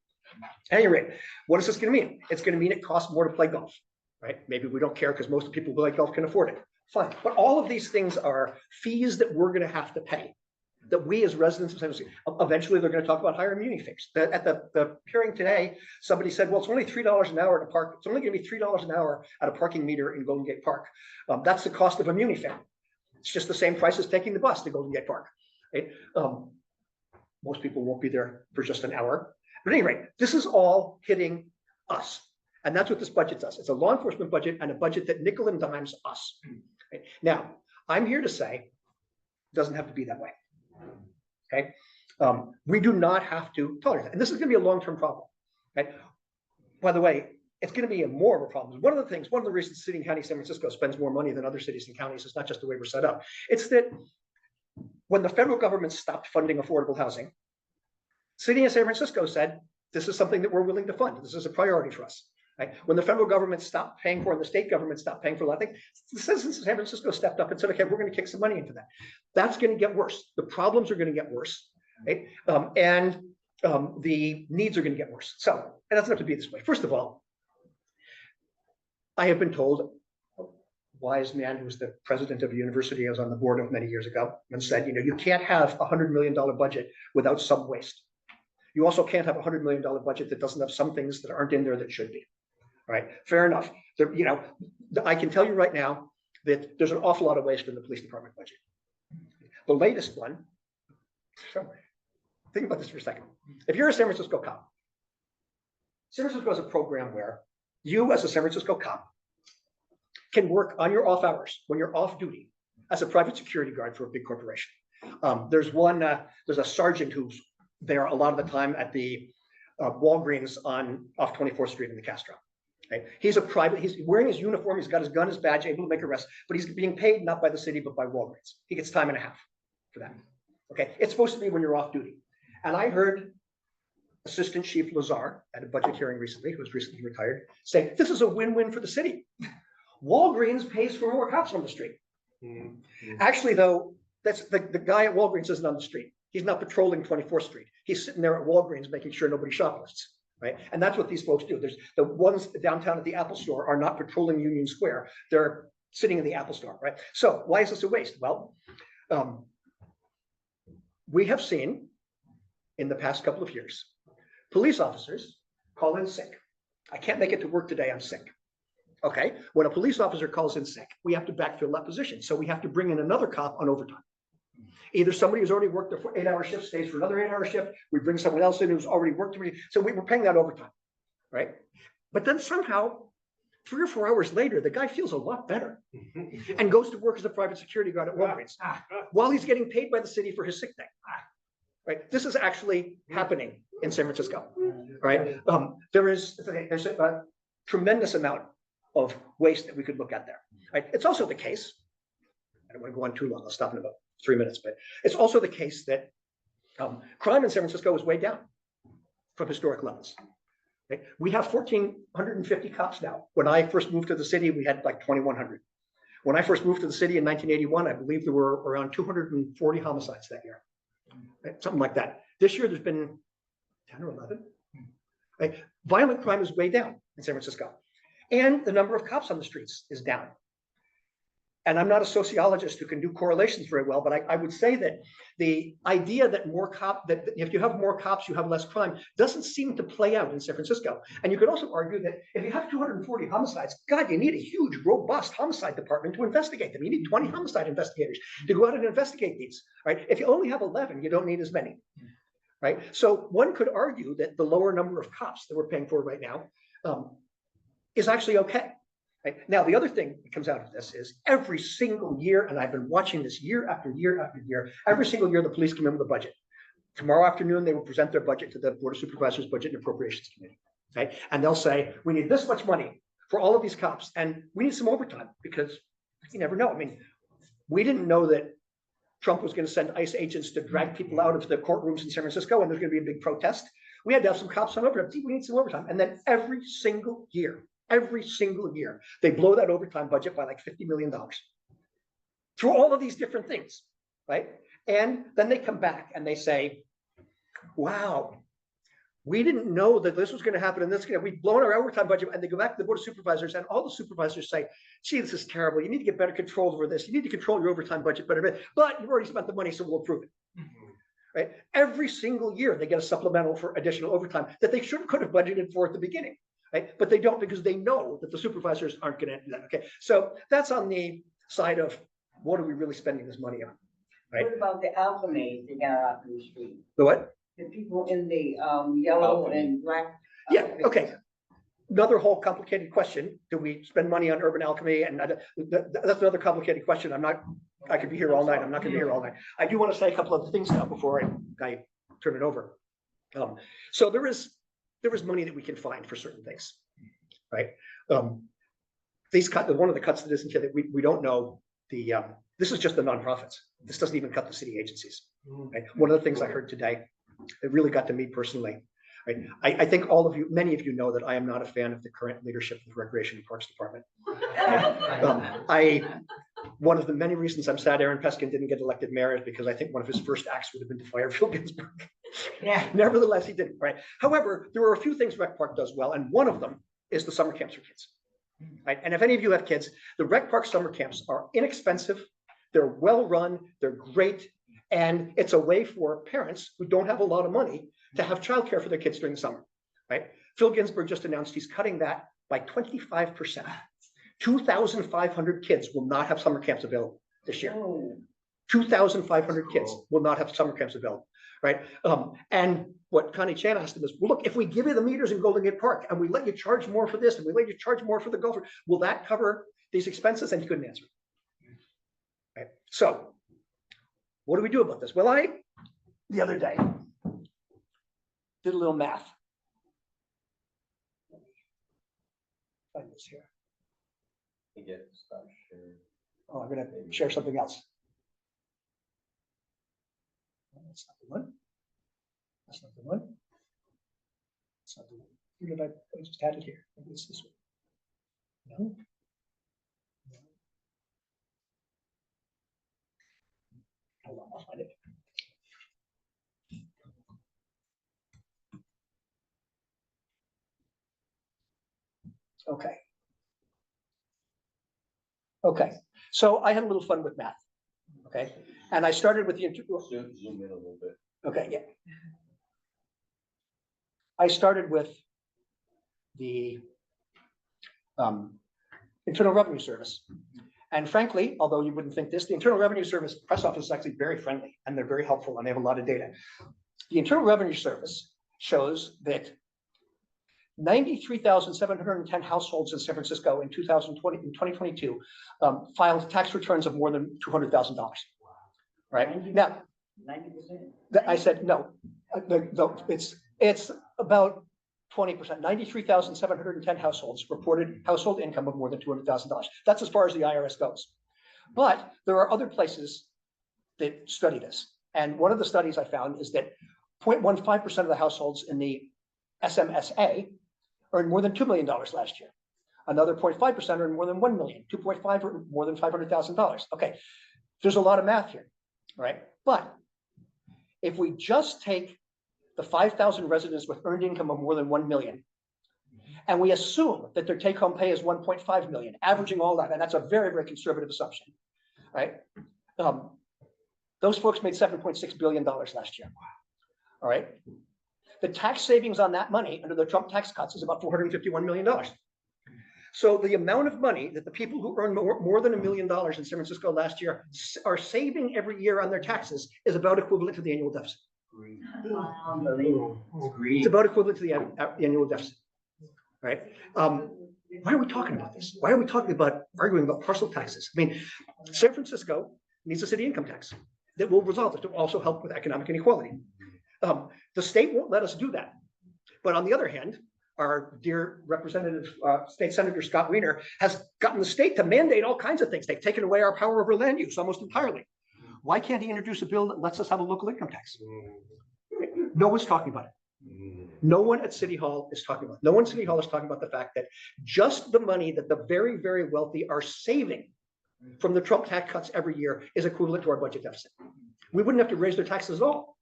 At any rate, what is this going to mean? It's going to mean it costs more to play golf, right? Maybe we don't care because most of the people who play golf can afford it. Fine. But all of these things are fees that we're going to have to pay, that we as residents of San Francisco, eventually they're going to talk about higher immunity fees. At the hearing today, somebody said, well, it's only $3 an hour to park. It's only going to be $3 an hour at a parking meter in Golden Gate Park. That's the cost of immunity fee. It's just the same price as taking the bus to Golden Gate Park. Right? Most people won't be there for just an hour. But anyway, this is all hitting us. And that's what this budget does. It's a law enforcement budget and a budget that nickel and dimes us. Right? Now, I'm here to say it doesn't have to be that way. Okay. We do not have to tolerate that. And this is going to be a long-term problem. Okay. By the way, it's going to be more of a problem. One of the reasons City and County San Francisco spends more money than other cities and counties is not just the way we're set up. It's that when the federal government stopped funding affordable housing, City of San Francisco said, this is something that we're willing to fund. This is a priority for us. Right? When the federal government stopped paying for it and the state government stopped paying for a lot of things, the citizens of San Francisco stepped up and said, okay, we're going to kick some money into that. That's going to get worse. The problems are going to get worse. Right? And the needs are going to get worse. So it doesn't have to be this way. First of all, I have been told, a wise man who was the president of a university I was on the board of many years ago, and said, you can't have a $100 million budget without some waste. You also can't have a $100 million budget that doesn't have some things that aren't in there that should be. Right? Fair enough. There, I can tell you right now that there's an awful lot of waste in the police department budget. The latest one, so think about this for a second. If you're a San Francisco cop, San Francisco has a program where you as a San Francisco cop can work on your off hours when you're off duty as a private security guard for a big corporation. There's a sergeant who's there a lot of the time at the Walgreens off 24th Street in the Castro. Right? He's wearing his uniform, he's got his gun, his badge, able to make arrests, but he's being paid not by the city, but by Walgreens. He gets time and a half for that. Okay, it's supposed to be when you're off duty. And I heard Assistant Chief Lazar at a budget hearing recently, who was recently retired, say, this is a win-win for the city. Walgreens pays for more cops on the street. Actually, though, that's the guy at Walgreens isn't on the street. He's not patrolling 24th Street. He's sitting there at Walgreens making sure nobody shoplifts, right? And that's what these folks do. There's the ones downtown at the Apple Store are not patrolling Union Square. They're sitting in the Apple Store, right? So why is this a waste? Well, we have seen in the past couple of years, police officers call in sick. I can't make it to work today, I'm sick. Okay, when a police officer calls in sick, we have to backfill that position. So we have to bring in another cop on overtime. Either somebody who's already worked a 8-hour shift stays for another 8-hour shift. We bring someone else in who's already worked. So we're paying that overtime, right? But then somehow 3 or 4 hours later, the guy feels a lot better and goes to work as a private security guard at Walgreens while he's getting paid by the city for his sick day. Right? This is actually happening in San Francisco, right? There's a tremendous amount of waste that we could look at there. Right? It's also the case, I don't want to go on too long, I'll stop in about 3 minutes, but it's also the case that crime in San Francisco is way down from historic levels. Okay? We have 1,450 cops now. When I first moved to the city, we had like 2,100. When I first moved to the city in 1981, I believe there were around 240 homicides that year, right? Something like that. This year, there's been 10 or 11. Right? Violent crime is way down in San Francisco. And the number of cops on the streets is down. And I'm not a sociologist who can do correlations very well, but I would say that the idea that that if you have more cops, you have less crime, doesn't seem to play out in San Francisco. And you could also argue that if you have 240 homicides, God, you need a huge, robust homicide department to investigate them. You need 20 homicide investigators to go out and investigate these, right? If you only have 11, you don't need as many, right? So one could argue that the lower number of cops that we're paying for right now is actually okay. Right? Now, the other thing that comes out of this is every single year, and I've been watching this year after year after year, every single year the police come in with a budget. Tomorrow afternoon, they will present their budget to the Board of Supervisors Budget and Appropriations Committee. Okay? And they'll say, we need this much money for all of these cops, and we need some overtime because you never know. I mean, we didn't know that Trump was going to send ICE agents to drag people out of the courtrooms in San Francisco, and there's going to be a big protest. We had to have some cops on overtime. We need some overtime. And then every single year, they blow that overtime budget by like $50 million through all of these different things, right? And then they come back and they say, wow, we didn't know that this was going to happen and we've blown our overtime budget. And they go back to the Board of Supervisors and all the supervisors say, gee, this is terrible. You need to get better control over this. You need to control your overtime budget better, but you've already spent the money, so we'll approve it. Right? Every single year they get a supplemental for additional overtime that they could have budgeted for at the beginning. Right? But they don't because they know that the supervisors aren't going to do that. Okay, so that's on the side of what are we really spending this money on? Right? What about the alchemy they got out in the street? The what? The people in the yellow and black. Yeah. Okay. Another whole complicated question. Do we spend money on urban alchemy? And that's another complicated question. I could be here all night. I'm not going to be here all night. I do want to say a couple of things now before I turn it over. So there is money that we can find for certain things, right? One of the cuts that isn't here that we don't know, this is just the nonprofits. This doesn't even cut the city agencies. Right? One of the things I heard today that really got to me personally, right? I think many of you know that I am not a fan of the current leadership of the Recreation and Parks Department. One of the many reasons I'm sad Aaron Peskin didn't get elected mayor is because I think one of his first acts would have been to fire Phil Ginsburg. Yeah. Nevertheless, he didn't, right? However, there are a few things Rec Park does well, and one of them is the summer camps for kids. Right? And if any of you have kids, the Rec Park summer camps are inexpensive, they're well run, they're great, and it's a way for parents who don't have a lot of money to have childcare for their kids during the summer. Right? Phil Ginsburg just announced he's cutting that by 25%. 2,500 kids will not have summer camps available this year. 2,500 kids will not have summer camps available, right? And what Connie Chan asked him is, well, look, if we give you the meters in Golden Gate Park and we let you charge more for this and we let you charge more for the golfer, will that cover these expenses? And he couldn't answer. Right? So what do we do about this? Well, the other day, did a little math. Find this here. Oh, I'm going to share something else. That's not the one. That's not the one. That's not the one. Where did I just had it here? Maybe it's this one. No. Hold on, I'll find it. Okay. Okay, so I had a little fun with math, okay? And I started with the, Zoom in a little bit. okay, yeah. I started with the Internal Revenue Service. And frankly, although you wouldn't think this, the Internal Revenue Service press office is actually very friendly and they're very helpful and they have a lot of data. The Internal Revenue Service shows that 93,710 households in San Francisco in 2022 filed tax returns of more than $200,000. Right now, 90%. I said no. It's about 20%. 93,710 households reported household income of more than $200,000. That's as far as the IRS goes. But there are other places that study this, and one of the studies I found is that 0.15% of the households in the SMSA earned more than $2 million last year. Another 0.5% earned more than 1 million, 2.5 or more than $500,000. Okay, there's a lot of math here, right? But if we just take the 5,000 residents with earned income of more than 1 million, and we assume that their take-home pay is 1.5 million, averaging all that, and that's a very, very conservative assumption, right? Those folks made $7.6 billion last year. All right. The tax savings on that money under the Trump tax cuts is about $451 million. So the amount of money that the people who earn more than $1 million in San Francisco last year are saving every year on their taxes is about equivalent to the annual deficit. It's about equivalent to the annual deficit, right? Why are we talking about this? Why are we talking about arguing about parcel taxes? I mean, San Francisco needs a city income tax that will resolve it to also help with economic inequality. The state won't let us do that. But on the other hand, our dear representative, State Senator Scott Wiener has gotten the state to mandate all kinds of things. They've taken away our power over land use almost entirely. Why can't he introduce a bill that lets us have a local income tax? No one's talking about it. No one at City Hall is talking about it. No one at City Hall is talking about the fact that just the money that the very, very wealthy are saving from the Trump tax cuts every year is equivalent to our budget deficit. We wouldn't have to raise their taxes at all.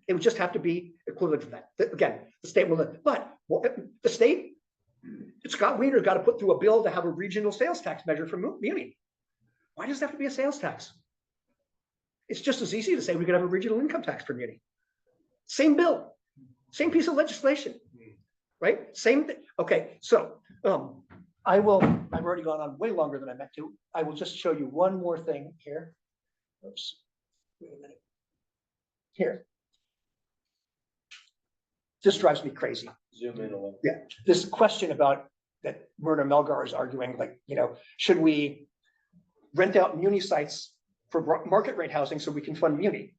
It would just have to be equivalent to that. Again, the state will, but the state, Scott Wiener got to put through a bill to have a regional sales tax measure for Muni. Why does it have to be a sales tax? It's just as easy to say we could have a regional income tax for Muni. Same bill, same piece of legislation, right? Same thing. Okay, so I've already gone on way longer than I meant to. I will just show you one more thing here. Oops, wait a minute. Here. This drives me crazy. Zoom in a little. Yeah, this question about that Myrna Melgar is arguing, like, should we rent out Muni sites for market rate housing so we can fund Muni?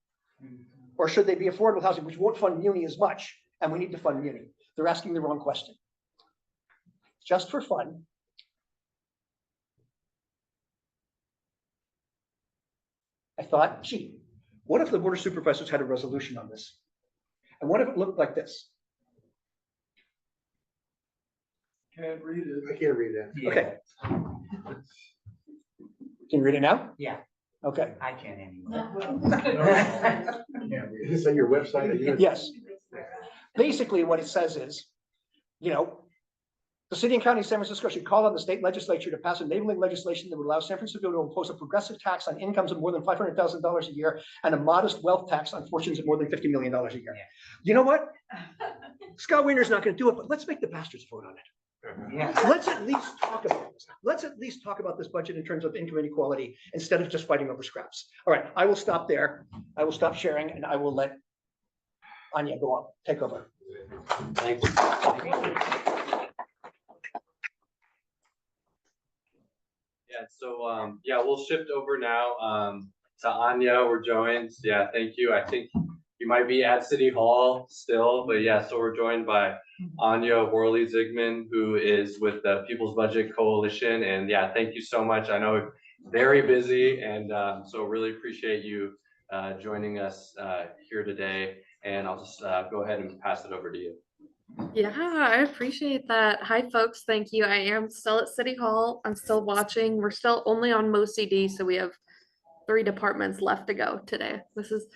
Or should they be affordable housing, which won't fund Muni as much, and we need to fund Muni? They're asking the wrong question. Just for fun, I thought, gee, what if the Board of Supervisors had a resolution on this? And what if it looked like this? Can't read it. I can't read that. Okay. Can you read it now? Yeah. Okay. I can't anymore. Is this on your website? Yes. Basically, what it says is, the city and county of San Francisco should call on the state legislature to pass enabling legislation that would allow San Francisco to impose a progressive tax on incomes of more than $500,000 a year and a modest wealth tax on fortunes of more than $50 million a year. You know what? Scott Wiener's not going to do it, but let's make the bastards vote on it. Yeah. Let's at least talk about this. Let's at least talk about this budget in terms of income inequality instead of just fighting over scraps. All right, I will stop there. I will stop sharing and I will let Anya go on, take over. Thanks. Yeah, so we'll shift over now to Anya. We're joined. Yeah, thank you. I think you might be at City Hall still, but yeah, so we're joined by Anya Worley-Zigman, who is with the People's Budget Coalition. And yeah, thank you so much. I know very busy, and so really appreciate you joining us here today. And I'll just go ahead and pass it over to you. Yeah, I appreciate that. Hi, folks. Thank you. I am still at City Hall. I'm still watching. We're still only on MoCD, so we have 3 departments left to go today. This is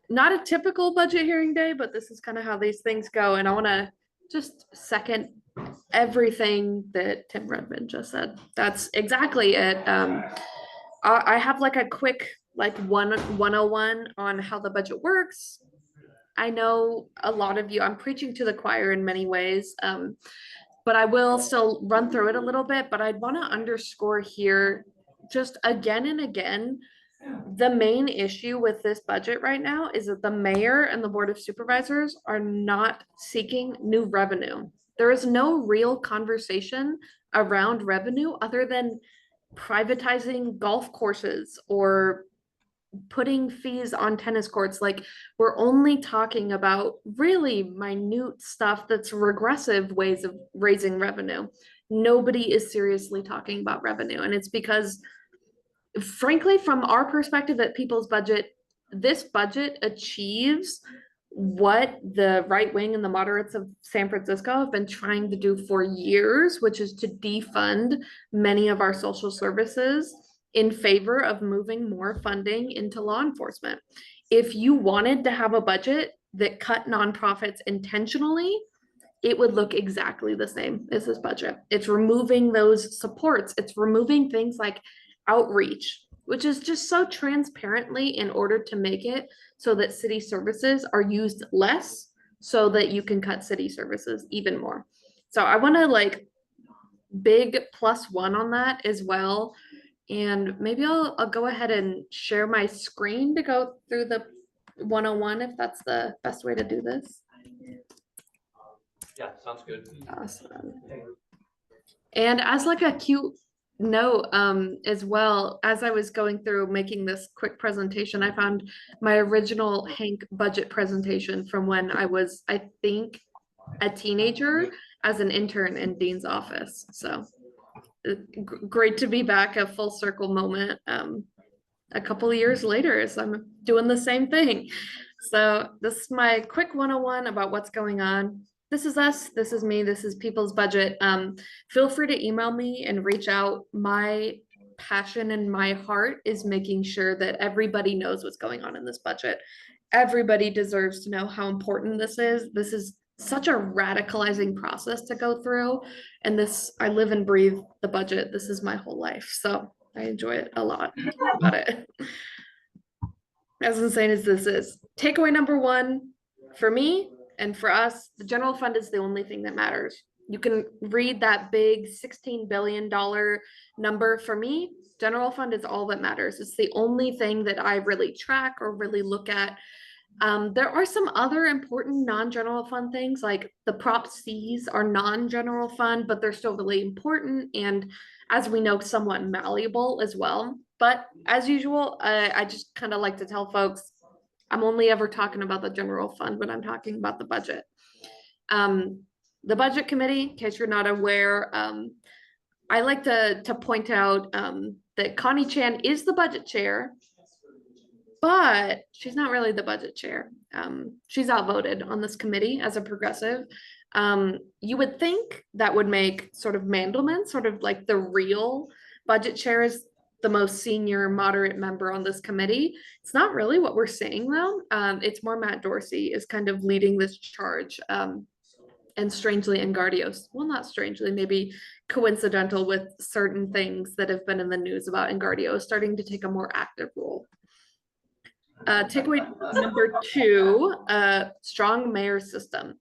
not a typical budget hearing day, but this is kind of how these things go. And I want to just second everything that Tim Redmond just said. That's exactly it. I have like a quick like 101 on how the budget works. I know a lot of you, I'm preaching to the choir in many ways, but I will still run through it a little bit. But I'd want to underscore here just again and again, the main issue with this budget right now is that the mayor and the board of supervisors are not seeking new revenue. There is no real conversation around revenue other than privatizing golf courses or putting fees on tennis courts. Like, we're only talking about really minute stuff that's regressive ways of raising revenue. Nobody is seriously talking about revenue, and it's because, frankly, from our perspective at People's Budget, this budget achieves what the right wing and the moderates of San Francisco have been trying to do for years, which is to defund many of our social services in favor of moving more funding into law enforcement. If you wanted to have a budget that cut nonprofits intentionally, it would look exactly the same as this budget. It's removing those supports. It's removing things like outreach, which is just so transparently in order to make it so that city services are used less so that you can cut city services even more. So I want to like big +1 on that as well. And maybe I'll go ahead and share my screen to go through the 101 if that's the best way to do this. Yeah, sounds good. Awesome. And as like a cute note, as well, as I was going through making this quick presentation, I found my original HANC budget presentation from when I was, I think, a teenager as an intern in Dean's office. So great to be back, a full circle moment, a couple of years later as I'm doing the same thing. So this is my quick 101 about what's going on. This is us, this is me, this is People's Budget. Feel free to email me and reach out. My passion and my heart is making sure that everybody knows what's going on in this budget. Everybody deserves to know how important this is. This is such a radicalizing process to go through. And this, I live and breathe the budget. This is my whole life. So I enjoy it a lot about it. As insane as this is. Takeaway number 1 for me and for us, the general fund is the only thing that matters. You can read that big $16 billion number. For me, general fund is all that matters. It's the only thing that I really track or really look at. There are some other important non-general fund things, like the Prop Cs are non-general fund, but they're still really important. And as we know, somewhat malleable as well. But as usual, I just kind of like to tell folks, I'm only ever talking about the general fund when I'm talking about the budget. The budget committee, in case you're not aware, I like to point out that Connie Chan is the budget chair, but she's not really the budget chair. She's outvoted on this committee as a progressive. You would think that would make sort of Mandelman, sort of like the real budget chair, is the most senior moderate member on this committee. It's not really what we're seeing though. It's more Matt Dorsey is kind of leading this charge. And strangely, Engardios, well, not strangely, maybe coincidental with certain things that have been in the news about Engardios starting to take a more active role. Takeaway number 2, strong mayor system.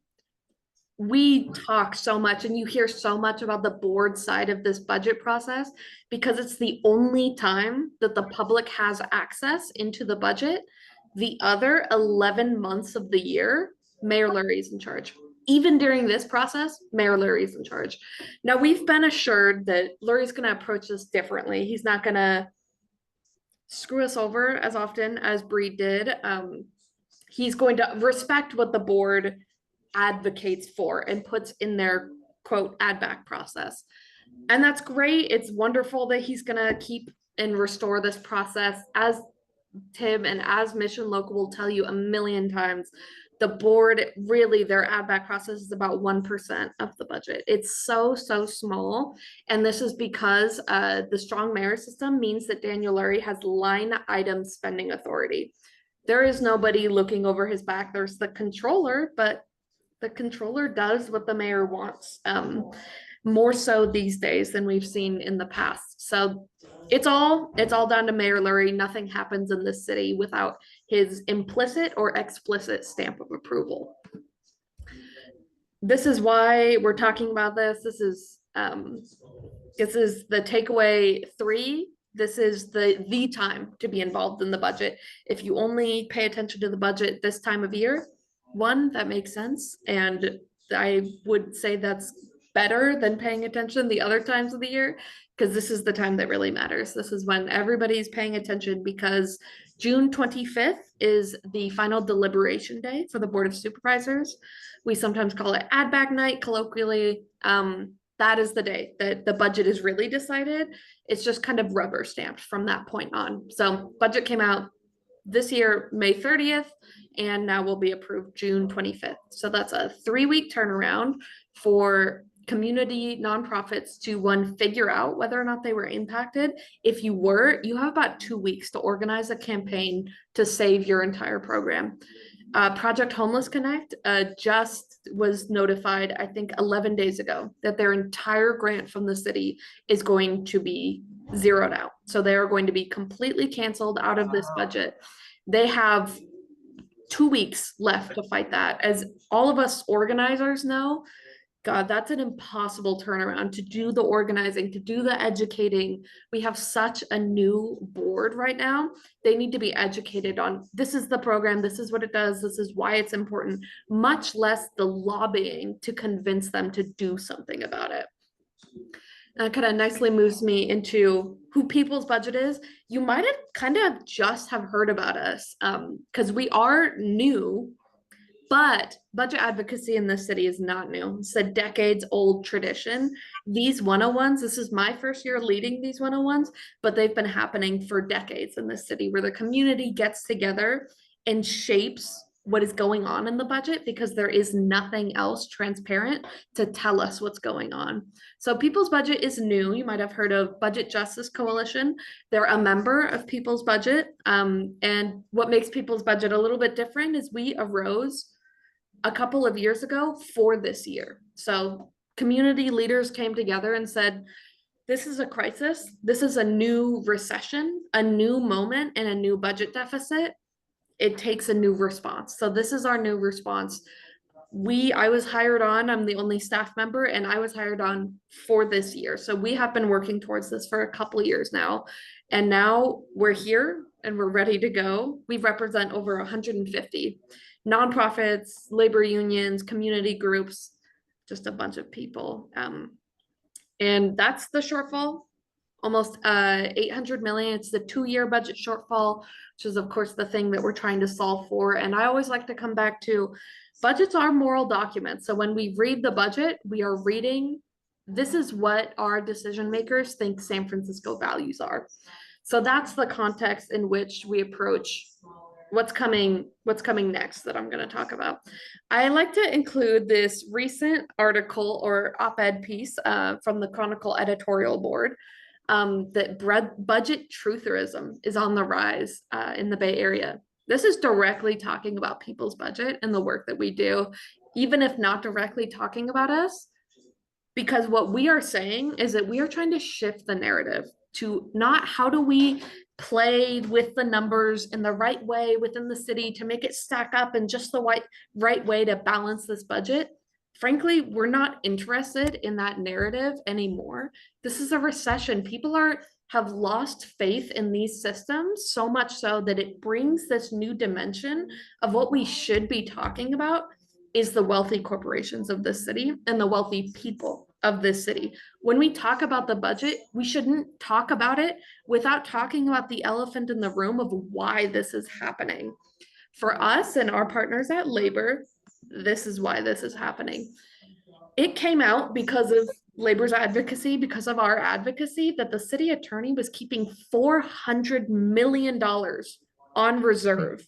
We talk so much and you hear so much about the board side of this budget process because it's the only time that the public has access into the budget. The other 11 months of the year, Mayor Lurie is in charge. Even during this process, Mayor Lurie is in charge. Now, we've been assured that Lurie's going to approach this differently. He's not going to screw us over as often as Bree did. He's going to respect what the board advocates for and puts in their quote add back process. And that's great. It's wonderful that he's going to keep and restore this process. As Tim and as Mission Local will tell you a million times, The board, really, their add back process is about 1% of the budget. It's so small. And this is because the strong mayor system means that Daniel Lurie has line item spending authority. There is nobody looking over his back. There's the controller, but the controller does what the mayor wants, more so these days than we've seen in the past. So it's all down to Mayor Lurie. Nothing happens in this city without his implicit or explicit stamp of approval. This is why we're talking about this. This is the takeaway 3. This is the time to be involved in the budget. If you only pay attention to the budget this time of year, one, that makes sense. And I would say that's better than paying attention the other times of the year, because this is the time that really matters. This is when everybody's paying attention, because June 25th is the final deliberation day for the Board of Supervisors. We sometimes call it add back night colloquially. That is the day that the budget is really decided. It's just kind of rubber stamped from that point on. So budget came out this year, May 30th, and now will be approved June 25th. So that's a 3-week turnaround for community nonprofits to, one, figure out whether or not they were impacted. If you were, you have about 2 weeks to organize a campaign to save your entire program. Project Homeless Connect just was notified, I think 11 days ago, that their entire grant from the city is going to be zeroed out. So they are going to be completely canceled out of this budget. They have 2 weeks left to fight that. As all of us organizers know, God, that's an impossible turnaround to do the organizing, to do the educating. We have such a new board right now. They need to be educated on, this is the program, this is what it does, this is why it's important, much less the lobbying to convince them to do something about it. And that kind of nicely moves me into who People's Budget is. You might have kind of just have heard about us because we are new. But budget advocacy in this city is not new. It's a decades old tradition. These 101s, this is my first year leading these 101s, but they've been happening for decades in this city, where the community gets together and shapes what is going on in the budget, because there is nothing else transparent to tell us what's going on. So People's Budget is new. You might have heard of Budget Justice Coalition. They're a member of People's Budget. And what makes People's Budget a little bit different is we arose a couple of years ago for this year. So community leaders came together and said, this is a crisis. This is a new recession, a new moment, and a new budget deficit. It takes a new response. So this is our new response. I was hired on, I'm the only staff member, and I was hired on for this year. So we have been working towards this for a couple of years now. And now we're here and we're ready to go. We represent over 150 nonprofits, labor unions, community groups, just a bunch of people. And that's the shortfall, almost 800 million. It's the 2-year budget shortfall, which is of course the thing that we're trying to solve for. And I always like to come back to, budgets are moral documents. So when we read the budget, we are reading, this is what our decision makers think San Francisco values are. So that's the context in which we approach what's coming next that I'm going to talk about. I like to include this recent article or op-ed piece from the Chronicle editorial board that budget trutherism is on the rise in the Bay Area. This is directly talking about People's Budget and the work that we do, even if not directly talking about us, because what we are saying is that we are trying to shift the narrative to not how do we play with the numbers in the right way within the city to make it stack up in just the right way to balance this budget. Frankly, we're not interested in that narrative anymore. This is a recession. People have lost faith in these systems, so much so that it brings this new dimension of what we should be talking about is the wealthy corporations of this city and the wealthy people of this city. When we talk about the budget, we shouldn't talk about it without talking about the elephant in the room of why this is happening. For us and our partners at Labor, this is why this is happening. It came out because of Labor's advocacy, because of our advocacy, that the city attorney was keeping $400 million on reserve.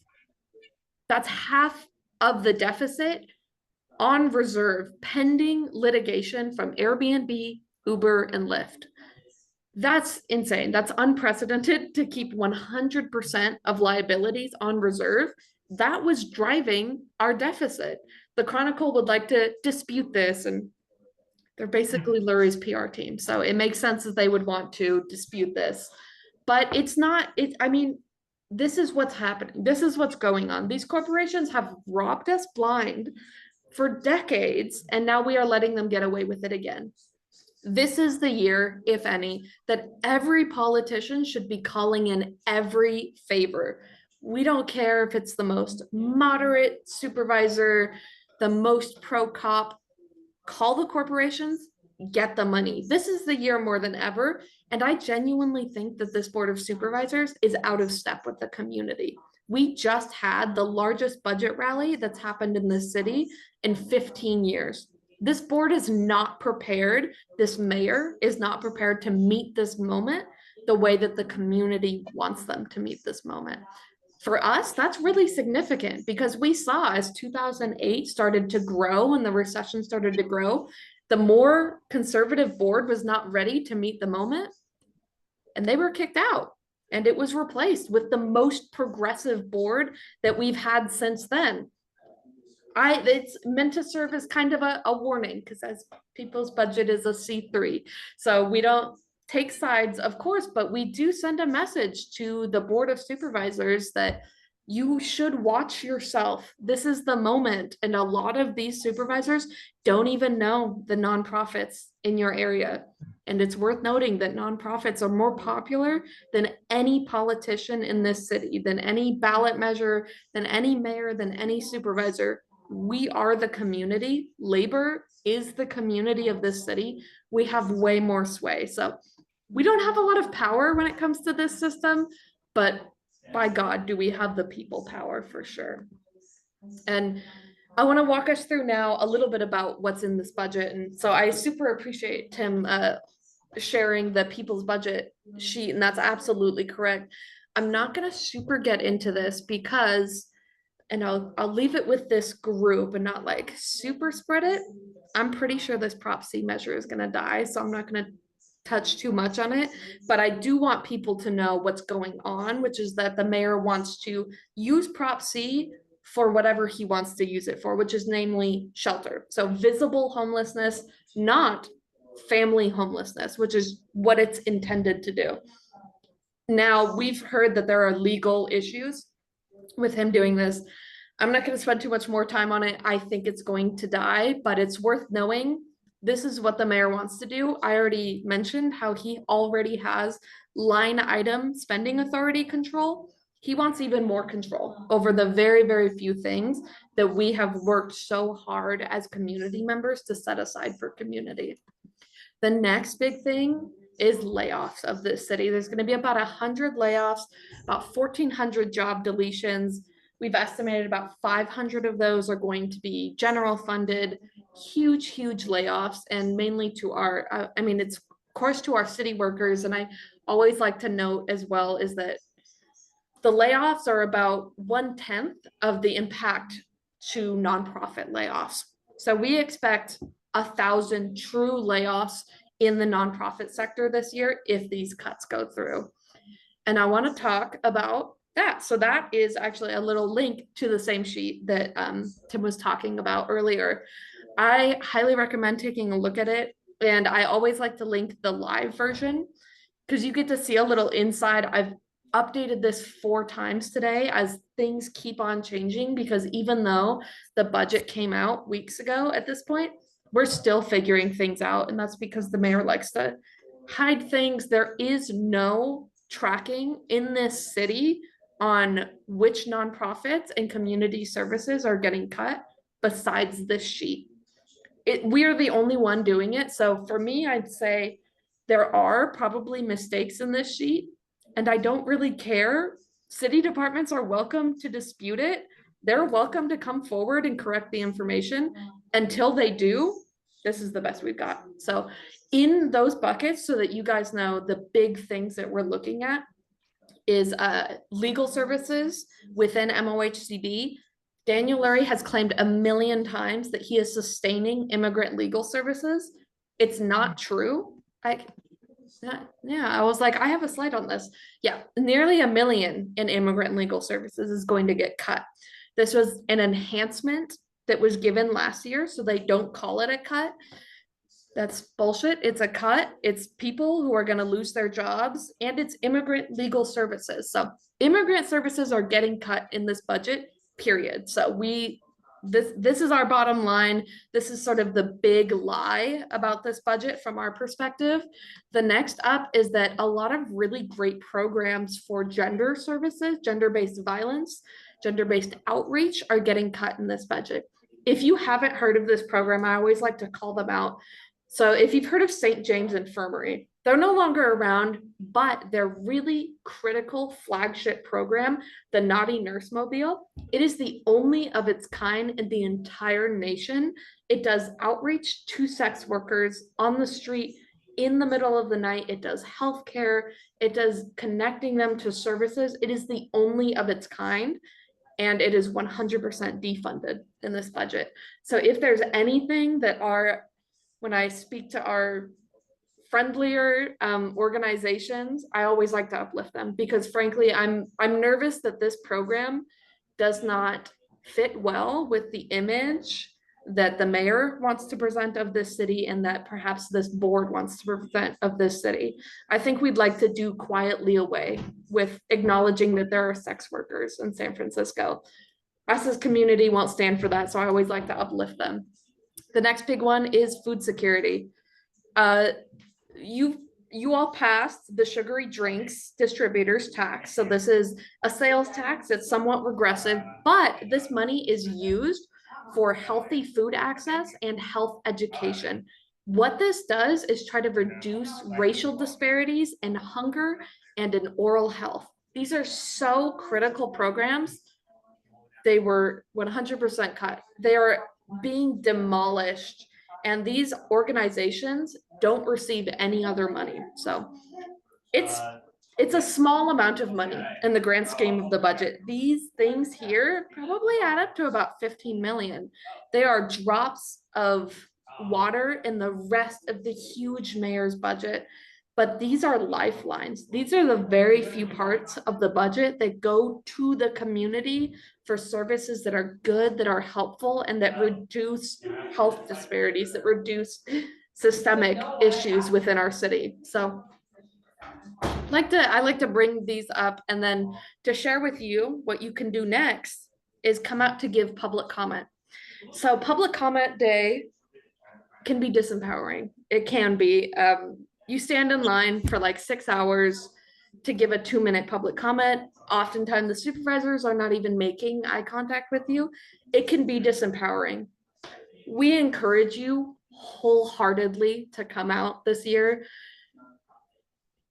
That's half of the deficit on reserve pending litigation from Airbnb, Uber, and Lyft. That's insane. That's unprecedented to keep 100% of liabilities on reserve. That was driving our deficit. The Chronicle would like to dispute this, and they're basically Lurie's PR team. So it makes sense that they would want to dispute this. But it's not, I mean, this is what's happening. This is what's going on. These corporations have robbed us blind for decades, and now we are letting them get away with it again. This is the year, if any, that every politician should be calling in every favor. We don't care if it's the most moderate supervisor, the most pro cop. Call the corporations, get the money. This is the year more than ever. And I genuinely think that this Board of Supervisors is out of step with the community. We just had the largest budget rally that's happened in this city in 15 years. This board is not prepared. This mayor is not prepared to meet this moment the way that the community wants them to meet this moment. For us, that's really significant because we saw as 2008 started to grow and the recession started to grow, the more conservative board was not ready to meet the moment and they were kicked out. And it was replaced with the most progressive board that we've had since then. It's meant to serve as kind of a warning because as people's budget is a C3. So we don't take sides, of course, but we do send a message to the Board of Supervisors that you should watch yourself. This is the moment. And a lot of these supervisors don't even know the nonprofits in your area. And it's worth noting that nonprofits are more popular than any politician in this city, than any ballot measure, than any mayor, than any supervisor. We are the community. Labor is the community of this city. We have way more sway. So we don't have a lot of power when it comes to this system, but by God, do we have the people power for sure. And I want to walk us through now a little bit about what's in this budget. And so I super appreciate Tim sharing the people's budget sheet, and that's absolutely correct. I'm not going to super get into this because, and I'll leave it with this group and not like super spread it. I'm pretty sure this Prop C measure is going to die, so I'm not going to touch too much on it, but I do want people to know what's going on, which is that the mayor wants to use Prop C for whatever he wants to use it for, which is namely shelter. So visible homelessness, not family homelessness, which is what it's intended to do. Now, we've heard that there are legal issues with him doing this. I'm not going to spend too much more time on it. I think it's going to die, but it's worth knowing this is what the mayor wants to do. I already mentioned how he already has line item spending authority control. He wants even more control over the very, very few things that we have worked so hard as community members to set aside for community. The next big thing is layoffs of this city. There's going to be about 100 layoffs, about 1,400 job deletions. We've estimated about 500 of those are going to be general funded, huge layoffs, and mainly to our, it's of course to our city workers. And I always like to note as well is that the layoffs are about 1/10 of the impact to nonprofit layoffs. So we expect 1,000 true layoffs in the nonprofit sector this year if these cuts go through. And I want to talk about that. So that is actually a little link to the same sheet that Tim was talking about earlier. I highly recommend taking a look at it. And I always like to link the live version because you get to see a little inside. I've updated this 4 times today as things keep on changing because even though the budget came out weeks ago at this point, we're still figuring things out. And that's because the mayor likes to hide things. There is no tracking in this city on which nonprofits and community services are getting cut besides this sheet. We are the only one doing it. So for me, I'd say there are probably mistakes in this sheet and I don't really care. City departments are welcome to dispute it. They're welcome to come forward and correct the information. Until they do, this is the best we've got. So in those buckets, so that you guys know the big things that we're looking at is legal services within MOHCD. Daniel Lurie has claimed 1,000,000 times that he is sustaining immigrant legal services. It's not true. Yeah, I was like, I have a slide on this. Yeah, nearly 1,000,000 in immigrant legal services is going to get cut. This was an enhancement that was given last year, so they don't call it a cut. That's bullshit. It's a cut. It's people who are going to lose their jobs, and it's immigrant legal services. So immigrant services are getting cut in this budget, period. So this is our bottom line. This is sort of the big lie about this budget from our perspective. The next up is that a lot of really great programs for gender services, gender-based violence, gender-based outreach are getting cut in this budget. If you haven't heard of this program, I always like to call them out. So if you've heard of St. James Infirmary, they're no longer around, but their really critical flagship program, the Naughty Nurse Mobile, it is the only of its kind in the entire nation. It does outreach to sex workers on the street in the middle of the night. It does healthcare. It does connecting them to services. It is the only of its kind, and it is 100% defunded in this budget. So if there's anything that when I speak to our friendlier organizations, I always like to uplift them, because frankly, I'm nervous that this program does not fit well with the image that the mayor wants to present of this city, and that perhaps this board wants to present of this city. I think we'd like to do quietly away with acknowledging that there are sex workers in San Francisco. Us as community won't stand for that, so I always like to uplift them. The next big one is food security. You all passed the sugary drinks distributors tax. So this is a sales tax. It's somewhat regressive, but this money is used for healthy food access and health education. What this does is try to reduce racial disparities in hunger and in oral health. These are so critical programs. They were 100% cut. They are being demolished, and these organizations don't receive any other money. So it's a small amount of money in the grand scheme of the budget. These things here probably add up to about 15 million. They are drops of water in the rest of the huge mayor's budget. But these are lifelines. These are the very few parts of the budget that go to the community for services that are good, that are helpful, and that reduce health disparities, that reduce systemic issues within our city. So I like to bring these up, and then to share with you what you can do next is come out to give public comment. So public comment day can be disempowering. It can be. You stand in line for like 6 hours to give a 2-minute public comment. Oftentimes the supervisors are not even making eye contact with you. It can be disempowering. We encourage you wholeheartedly to come out this year.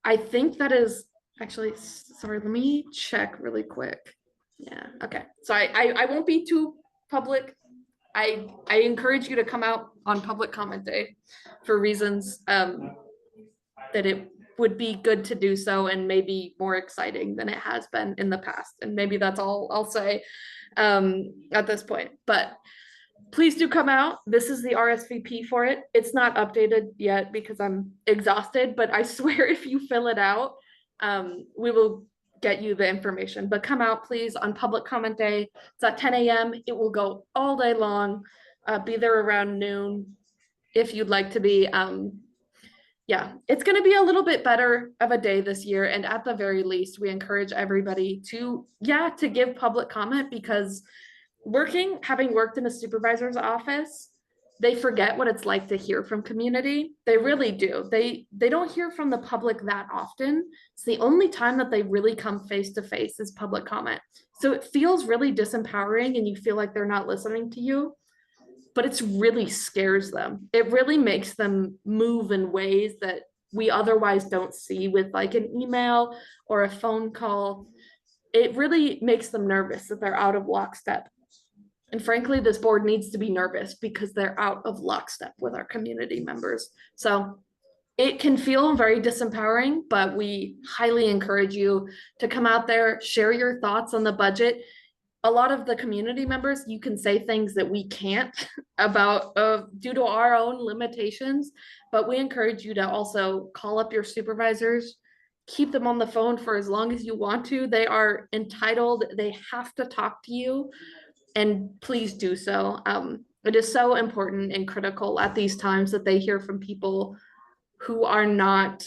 I think that is actually, sorry, let me check really quick. Yeah, okay. So I won't be too public. I encourage you to come out on public comment day for reasons that it would be good to do so, and maybe more exciting than it has been in the past. And maybe that's all I'll say at this point. But please do come out. This is the RSVP for it. It's not updated yet because I'm exhausted, but I swear if you fill it out, we will get you the information. But come out, please, on public comment day. It's at 10 a.m. It will go all day long. Be there around noon if you'd like to be. Yeah, it's going to be a little bit better of a day this year. And at the very least, we encourage everybody to give public comment, because having worked in a supervisor's office, they forget what it's like to hear from community. They really do. They don't hear from the public that often. It's the only time that they really come face to face is public comment. So it feels really disempowering, and you feel like they're not listening to you. But it really scares them. It really makes them move in ways that we otherwise don't see with like an email or a phone call. It really makes them nervous that they're out of lockstep. And frankly, this board needs to be nervous because they're out of lockstep with our community members. So it can feel very disempowering, but we highly encourage you to come out there, share your thoughts on the budget. a lot of the community members, you can say things that we can't about due to our own limitations, but we encourage you to also call up your supervisors, keep them on the phone for as long as you want to. They are entitled, they have to talk to you, and please do so. It is so important and critical at these times that they hear from people who are not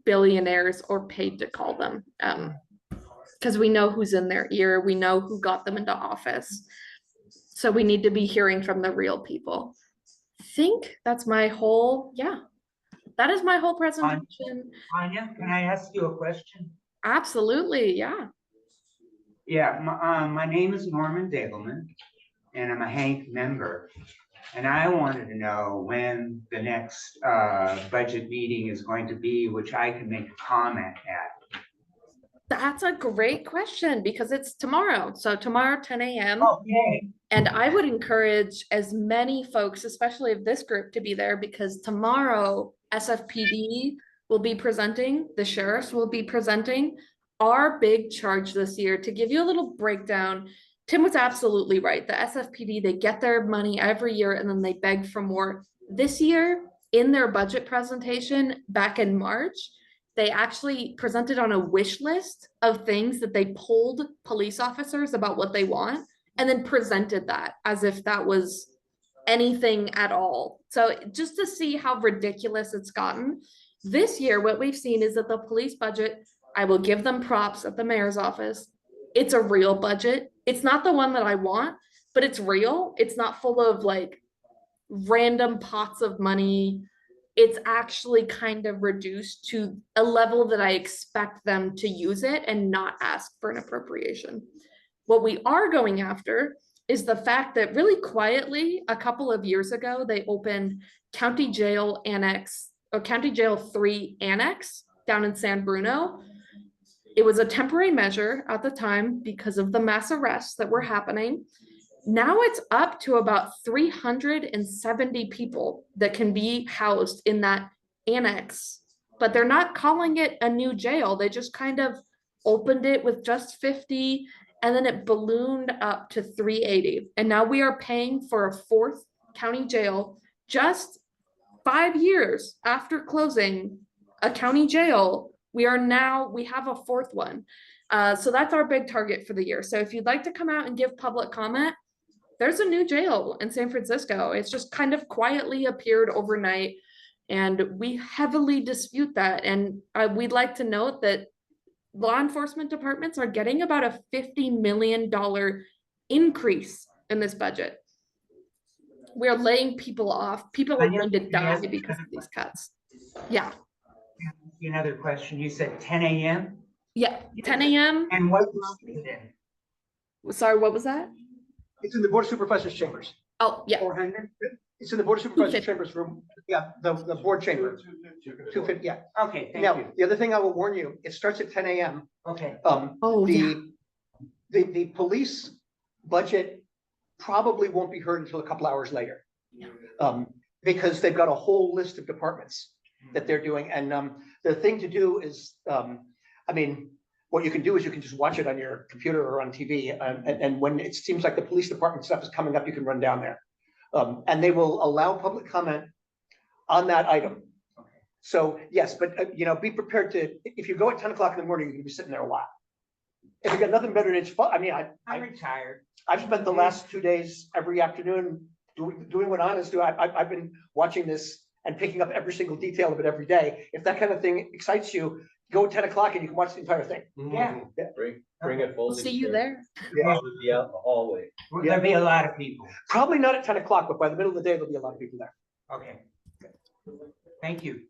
billionaires or paid to call them. Because we know who's in their ear, we know who got them into office. So we need to be hearing from the real people. I think that's my whole, that is my whole presentation. Anya, can I ask you a question? Absolutely, yeah. Yeah, my name is Norman Dagelman, and I'm a HANC member. And I wanted to know when the next budget meeting is going to be, which I can make a comment at. That's a great question because it's tomorrow. So tomorrow, 10 a.m. Okay. And I would encourage as many folks, especially of this group, to be there because tomorrow SFPD will be presenting, the sheriffs will be presenting our big charge this year. To give you a little breakdown, Tim was absolutely right. The SFPD, they get their money every year and then they beg for more. This year, in their budget presentation back in March, they actually presented on a wish list of things that they polled police officers about what they want, and then presented that as if that was anything at all. So just to see how ridiculous it's gotten. This year, what we've seen is that the police budget, I will give them props at the mayor's office. It's a real budget. It's not the one that I want, but it's real. It's not full of like random pots of money. It's actually kind of reduced to a level that I expect them to use it and not ask for an appropriation. What we are going after is the fact that really quietly, a couple of years ago, they opened County Jail Annex, or County Jail 3 Annex down in San Bruno. It was a temporary measure at the time because of the mass arrests that were happening. Now it's up to about 370 people that can be housed in that annex, but they're not calling it a new jail. They just kind of opened it with just 50 and then it ballooned up to 380. And now we are paying for a fourth county jail just 5 years after closing a county jail. We have a fourth one. So that's our big target for the year. So if you'd like to come out and give public comment, there's a new jail in San Francisco. It's just kind of quietly appeared overnight, and we heavily dispute that. And we'd like to note that law enforcement departments are getting about a $50 million increase in this budget. We're laying people off. People are going to die because of these cuts. Yeah. Another question. You said 10 a.m.? Yeah, 10 a.m. And what room is it in? Sorry, what was that? It's in the Board of Supervisors chambers. Oh, yeah. 400? It's in the Board of Supervisors chambers room. Yeah, the board chamber. 250, yeah. Okay, thank Now, you. the other thing I will warn you, it starts at 10 a.m. Okay. The police budget probably won't be heard until a couple hours later. Because they've got a whole list of departments that they're doing. And the thing to do is, what you can do is you can just watch it on your computer or on TV. And when it seems like the police department stuff is coming up, you can run down there. And they will allow public comment on that item. So yes, but be prepared to, if you go at 10 o'clock in the morning, you're gonna be sitting there a while. If you got nothing better, it's fun. I'm retired. I've spent the last 2 days every afternoon doing what honest do. I've been watching this and picking up every single detail of it every day. If that kind of thing excites you, go at 10 o'clock and you can watch the entire thing. Yeah. Bring it We'll full. see you there. Yeah, be out in the hallway. There'll be a lot of people. Probably not at 10 o'clock, but by the middle of the day, there'll be a lot of people there. Okay. Thank you.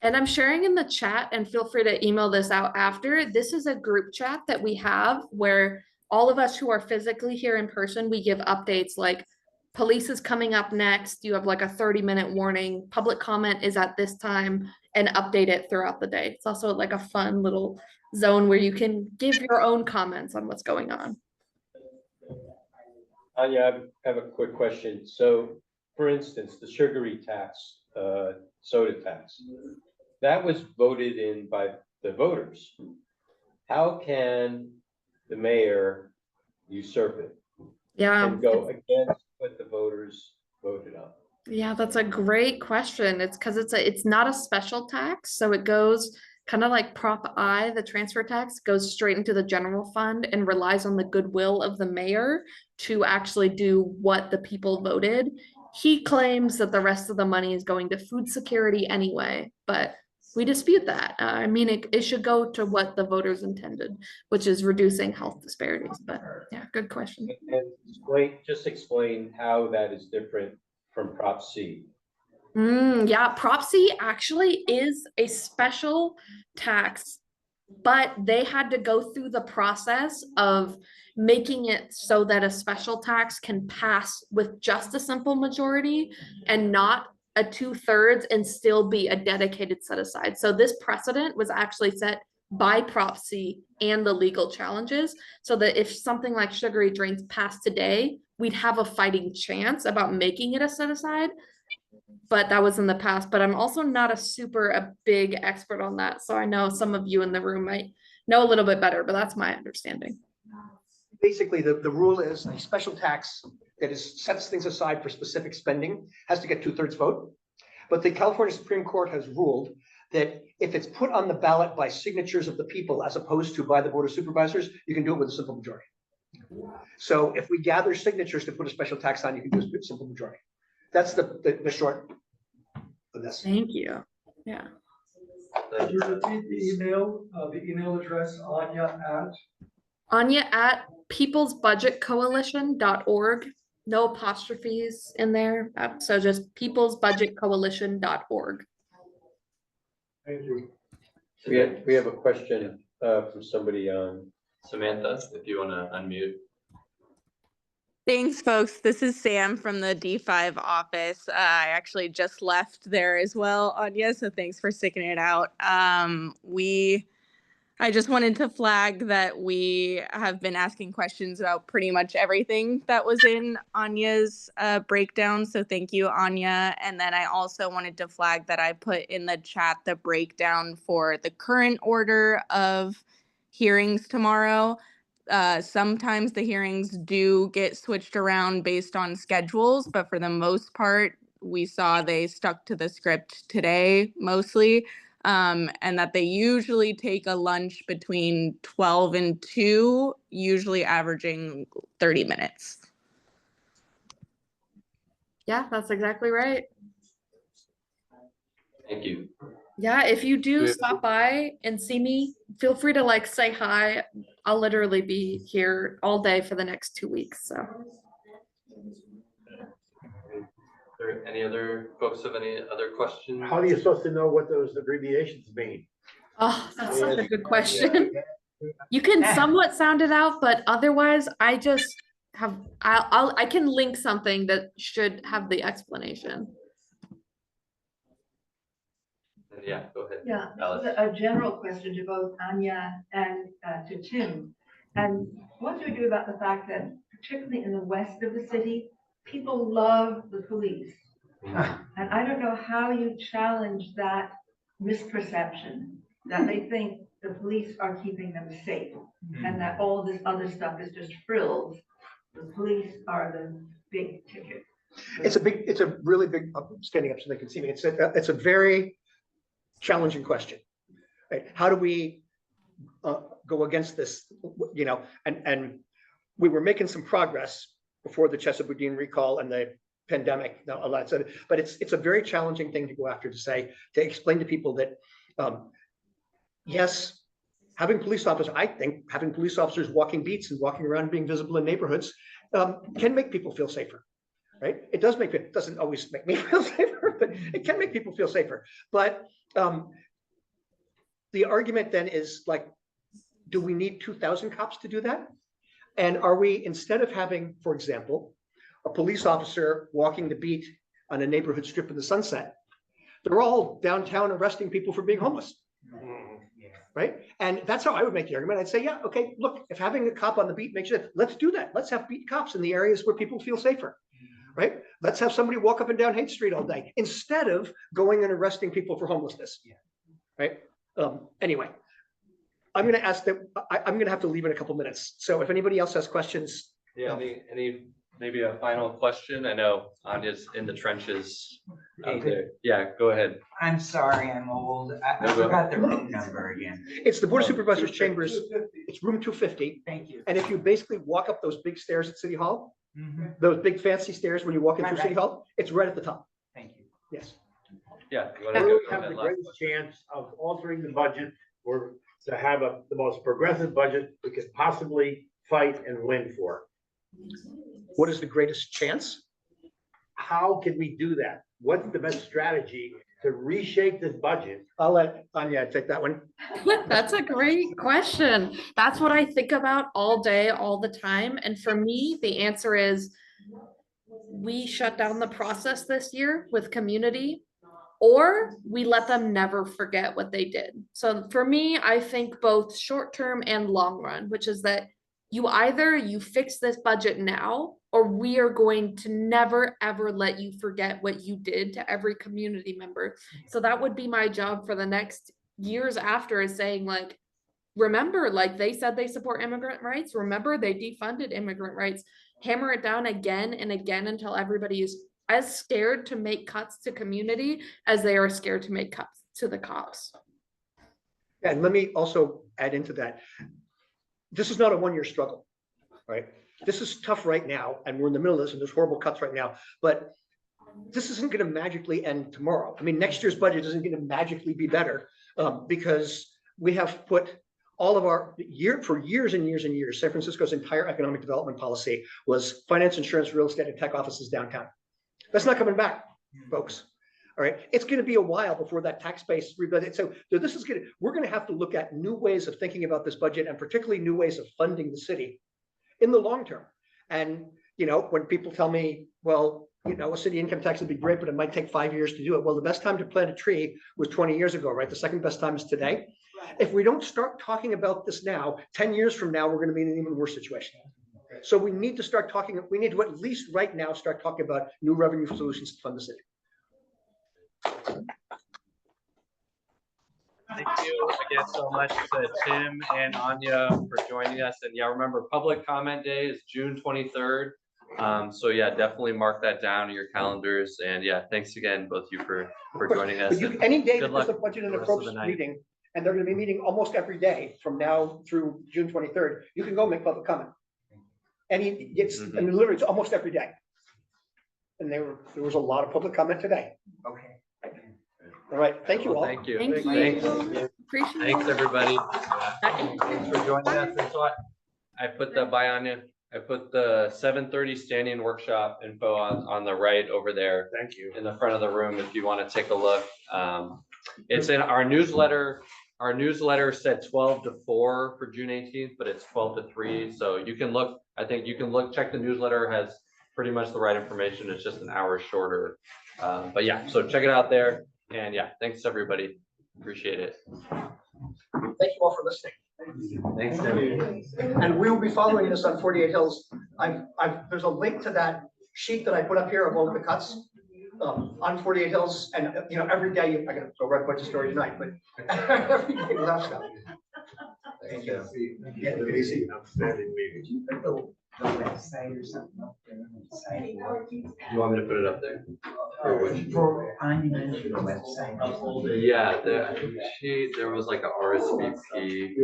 And I'm sharing in the chat, and feel free to email this out after. This is a group chat that we have where all of us who are physically here in person, we give updates like police is coming up next. You have like a 30-minute warning. Public comment is at this time, and update it throughout the day. It's also like a fun little zone where you can give your own comments on what's going on. Anya, I have a quick question. So, for instance, the sugary tax, soda tax, that was voted in by the voters. How can the mayor, usurp it Yeah. and go against what the voters voted on? Yeah, that's a great question. It's because it's not a special tax, so it goes kind of like Prop I, the transfer tax, goes straight into the general fund and relies on the goodwill of the mayor to actually do what the people voted. He claims that the rest of the money is going to food security anyway, but we dispute that. I mean, it should go to what the voters intended, which is reducing health disparities. But yeah, good question. And just explain how that is different from Prop C. Yeah, Prop C actually is a special tax, but they had to go through the process of making it so that a special tax can pass with just a simple majority and not a 2/3 and still be a dedicated set aside. So this precedent was actually set by Prop C and the legal challenges, so that if something like sugary drinks passed today, we'd have a fighting chance about making it a set aside. But that was in the past. But I'm also not a big expert on that. So I know some of you in the room might know a little bit better, but that's my understanding. Basically, the rule is a special tax that sets things aside for specific spending has to get 2/3 vote. But the California Supreme Court has ruled that if it's put on the ballot by signatures of the people as opposed to by the Board of Supervisors, you can do it with a simple majority. So if we gather signatures to put a special tax on, you can do it with a simple majority. That's the short of this. Thank you. Yeah. Could you repeat the email address, Anya at peoplesbudgetcoalition.org. No apostrophes in there. So just peoplesbudgetcoalition.org. Thank you. We have a question from somebody on. Samantha, if you want to unmute. Thanks, folks. This is Sam from the D5 office. I actually just left there as well, Anya, so thanks for sticking it out. I just wanted to flag that we have been asking questions about pretty much everything that was in Anya's breakdown, so thank you, Anya. And then I also wanted to flag that I put in the chat the breakdown for the current order of hearings tomorrow. Sometimes the hearings do get switched around based on schedules, but for the most part, we saw they stuck to the script today mostly, and that they usually take a lunch between 12 and 2, usually averaging 30 minutes. Yeah, that's exactly right. Thank you. Yeah, if you do stop by and see me, feel free to say hi. I'll literally be here all day for the next 2 weeks. So. Are there any other folks have any other questions? How are you supposed to know what those abbreviations mean? Oh, that's such a good question. You can somewhat sound it out, but otherwise I just have, I can link something that should have the explanation. Yeah, go ahead. Yeah, Alice. this is a general question to both Anya and to Tim. And what do we do about the fact that, particularly in the west of the city, people love the police? And I don't know how you challenge that misperception that they think the police are keeping them safe and that all this other stuff is just frills. The police are the big ticket. It's a really big, standing up so they can see me. It's a very challenging question, right? How do we go against this, and we were making some progress before the Chesapeake Boudin recall and the pandemic, a lot said, but it's a very challenging thing to go after, to explain to people that, yes, having police officers, I think having police officers walking beats and walking around being visible in neighborhoods can make people feel safer, right? It doesn't always make me feel safer, but it can make people feel safer. But the argument then is do we need 2,000 cops to do that? And are we, instead of having, for example, a police officer walking the beat on a neighborhood strip in the Sunset, they're all downtown arresting people for being homeless, right? And that's how I would make the argument. I'd say, yeah, okay, look, if having a cop on the beat makes it, let's do that. Let's have beat cops in the areas where people feel safer, right? Let's have somebody walk up and down Haight Street all day instead of going and arresting people for homelessness, right? Anyway, I'm gonna ask that, I'm gonna have to leave in a couple minutes. So if anybody else has questions, Yeah, maybe a final question? I know Anya's in the trenches out there. Yeah, go ahead. I'm sorry, I'm old. I No, go forgot the room number again. it's the Board of Supervisors chambers. It's room 250. Thank you. And if you basically walk up those big stairs at City Hall, Mhm. those big fancy stairs when you walk in through Right, City right. Hall, it's right at the top. Thank you. Yes. Yeah. you We wanna would go have ahead, the last greatest chance of altering the budget or to have the most progressive budget we could possibly fight and win for. What is the greatest chance? How can we do that? What's the best strategy to reshape this budget? I'll let Anya take that one. That's a great question. That's what I think about all day, all the time. And for me, the answer is we shut down the process this year with community, or we let them never forget what they did. So for me, I think both short term and long run, which is that you fix this budget now, or we are going to never ever let you forget what you did to every community member. So that would be my job for the next years after, is saying like, remember, like they said they support immigrant rights. Remember, they defunded immigrant rights. Hammer it down again and again until everybody is as scared to make cuts to community as they are scared to make cuts to the cops. And let me also add into that. This is not a one-year struggle, right? This is tough right now, and we're in the middle of this, and there's horrible cuts right now, but this isn't gonna magically end tomorrow. I mean, next year's budget isn't gonna magically be better, because we have put all of our for years and years and years, San Francisco's entire economic development policy was finance, insurance, real estate, and tech offices downtown. That's not coming back, folks. All right, it's going to be a while before that tax base rebudget. So this is we're going to have to look at new ways of thinking about this budget, and particularly new ways of funding the city in the long term. And when people tell me, well, a city income tax would be great, but it might take 5 years to do it. Well, the best time to plant a tree was 20 years ago, right? The second best time is today. If we don't start talking about this now, 10 years from now, we're going to be in an even worse situation. So we need to start talking. We need to at least right now start talking about new revenue solutions to fund the city. Thank you again so much to Tim and Anya for joining us. And yeah, remember, public comment day is June 23rd. So yeah, definitely mark that down in your calendars. And yeah, thanks again, both of you for joining us. Any day good that there's luck a budget and the rest of approach the night. meeting, and they're going to be meeting almost every day from now through June 23rd, you can go make public comment. I mean, literally, it's almost every day. And there was a lot of public comment today. Okay. All right, thank you all. Thank you. Thank you. Thanks. Appreciate Thanks, it. everybody. Thanks for joining us. And so I put the I put the 7:30 standing workshop info on the right over there. Thank you. In the front of the room if you want to take a look. It's in our newsletter. Our newsletter said 12 to 4 for June 18th, but it's 12 to 3. So you can look, I think you can check the newsletter, has pretty much the right information. It's just an hour shorter. But yeah, so check it out there. And yeah, thanks everybody. Appreciate it. Thank you all for listening. Thanks, Tim. And we will be following this on 48 Hills. There's a link to that sheet that I put up here of all the cuts on 48 Hills. And every day, I gotta go write a bunch of stories tonight, but every day we'll have stuff. Thank you. Yeah, good to see you. Outstanding meeting. The website or something up there on the site. You want me to put it up there? Or which? For on the website. Yeah, there was like a RSVP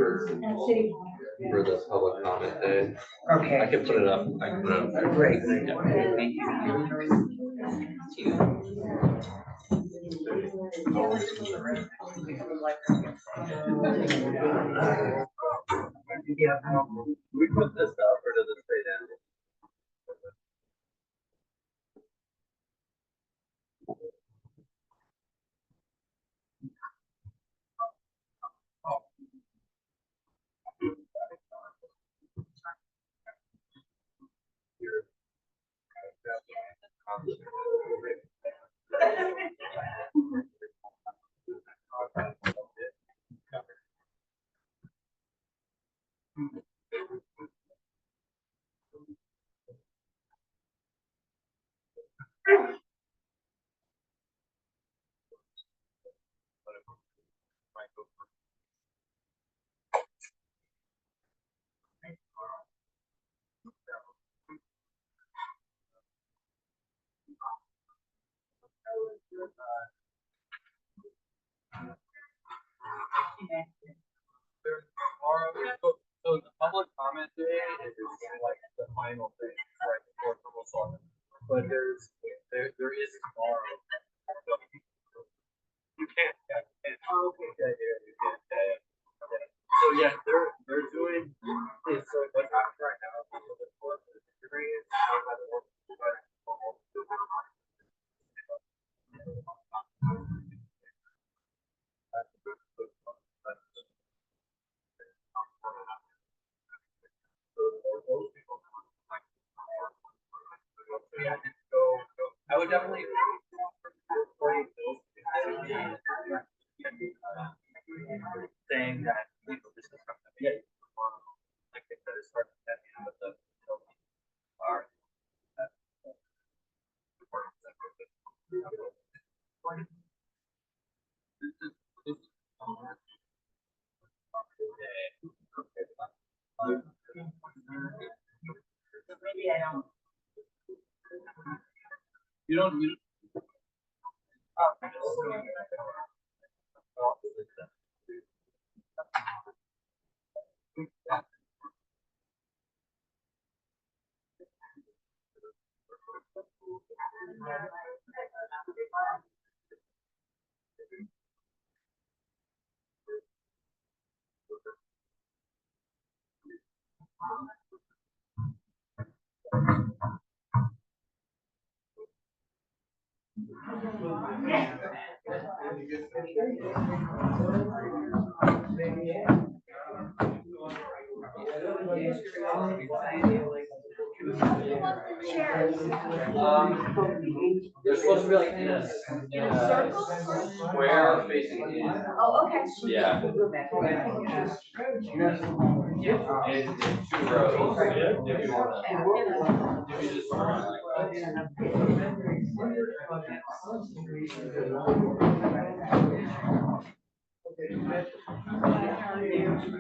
for the public comment day. I Okay, can put it up. I can put it up there. great. Yeah. Thank you. We put this up or does it stay down? Thursday is like the final thing, right before the salt. But there is tomorrow. You can't. Yeah, you can't. Oh, okay. Yeah, you can't. So yeah, they're doing. So what's happening right now? I would definitely. Saying that this is something. Like they said, it's hard to get with the. Are. Maybe I don't. You don't. They're supposed to be like in a square or facing in. Oh, okay. Yeah. In two rows. If you want. If you just want to.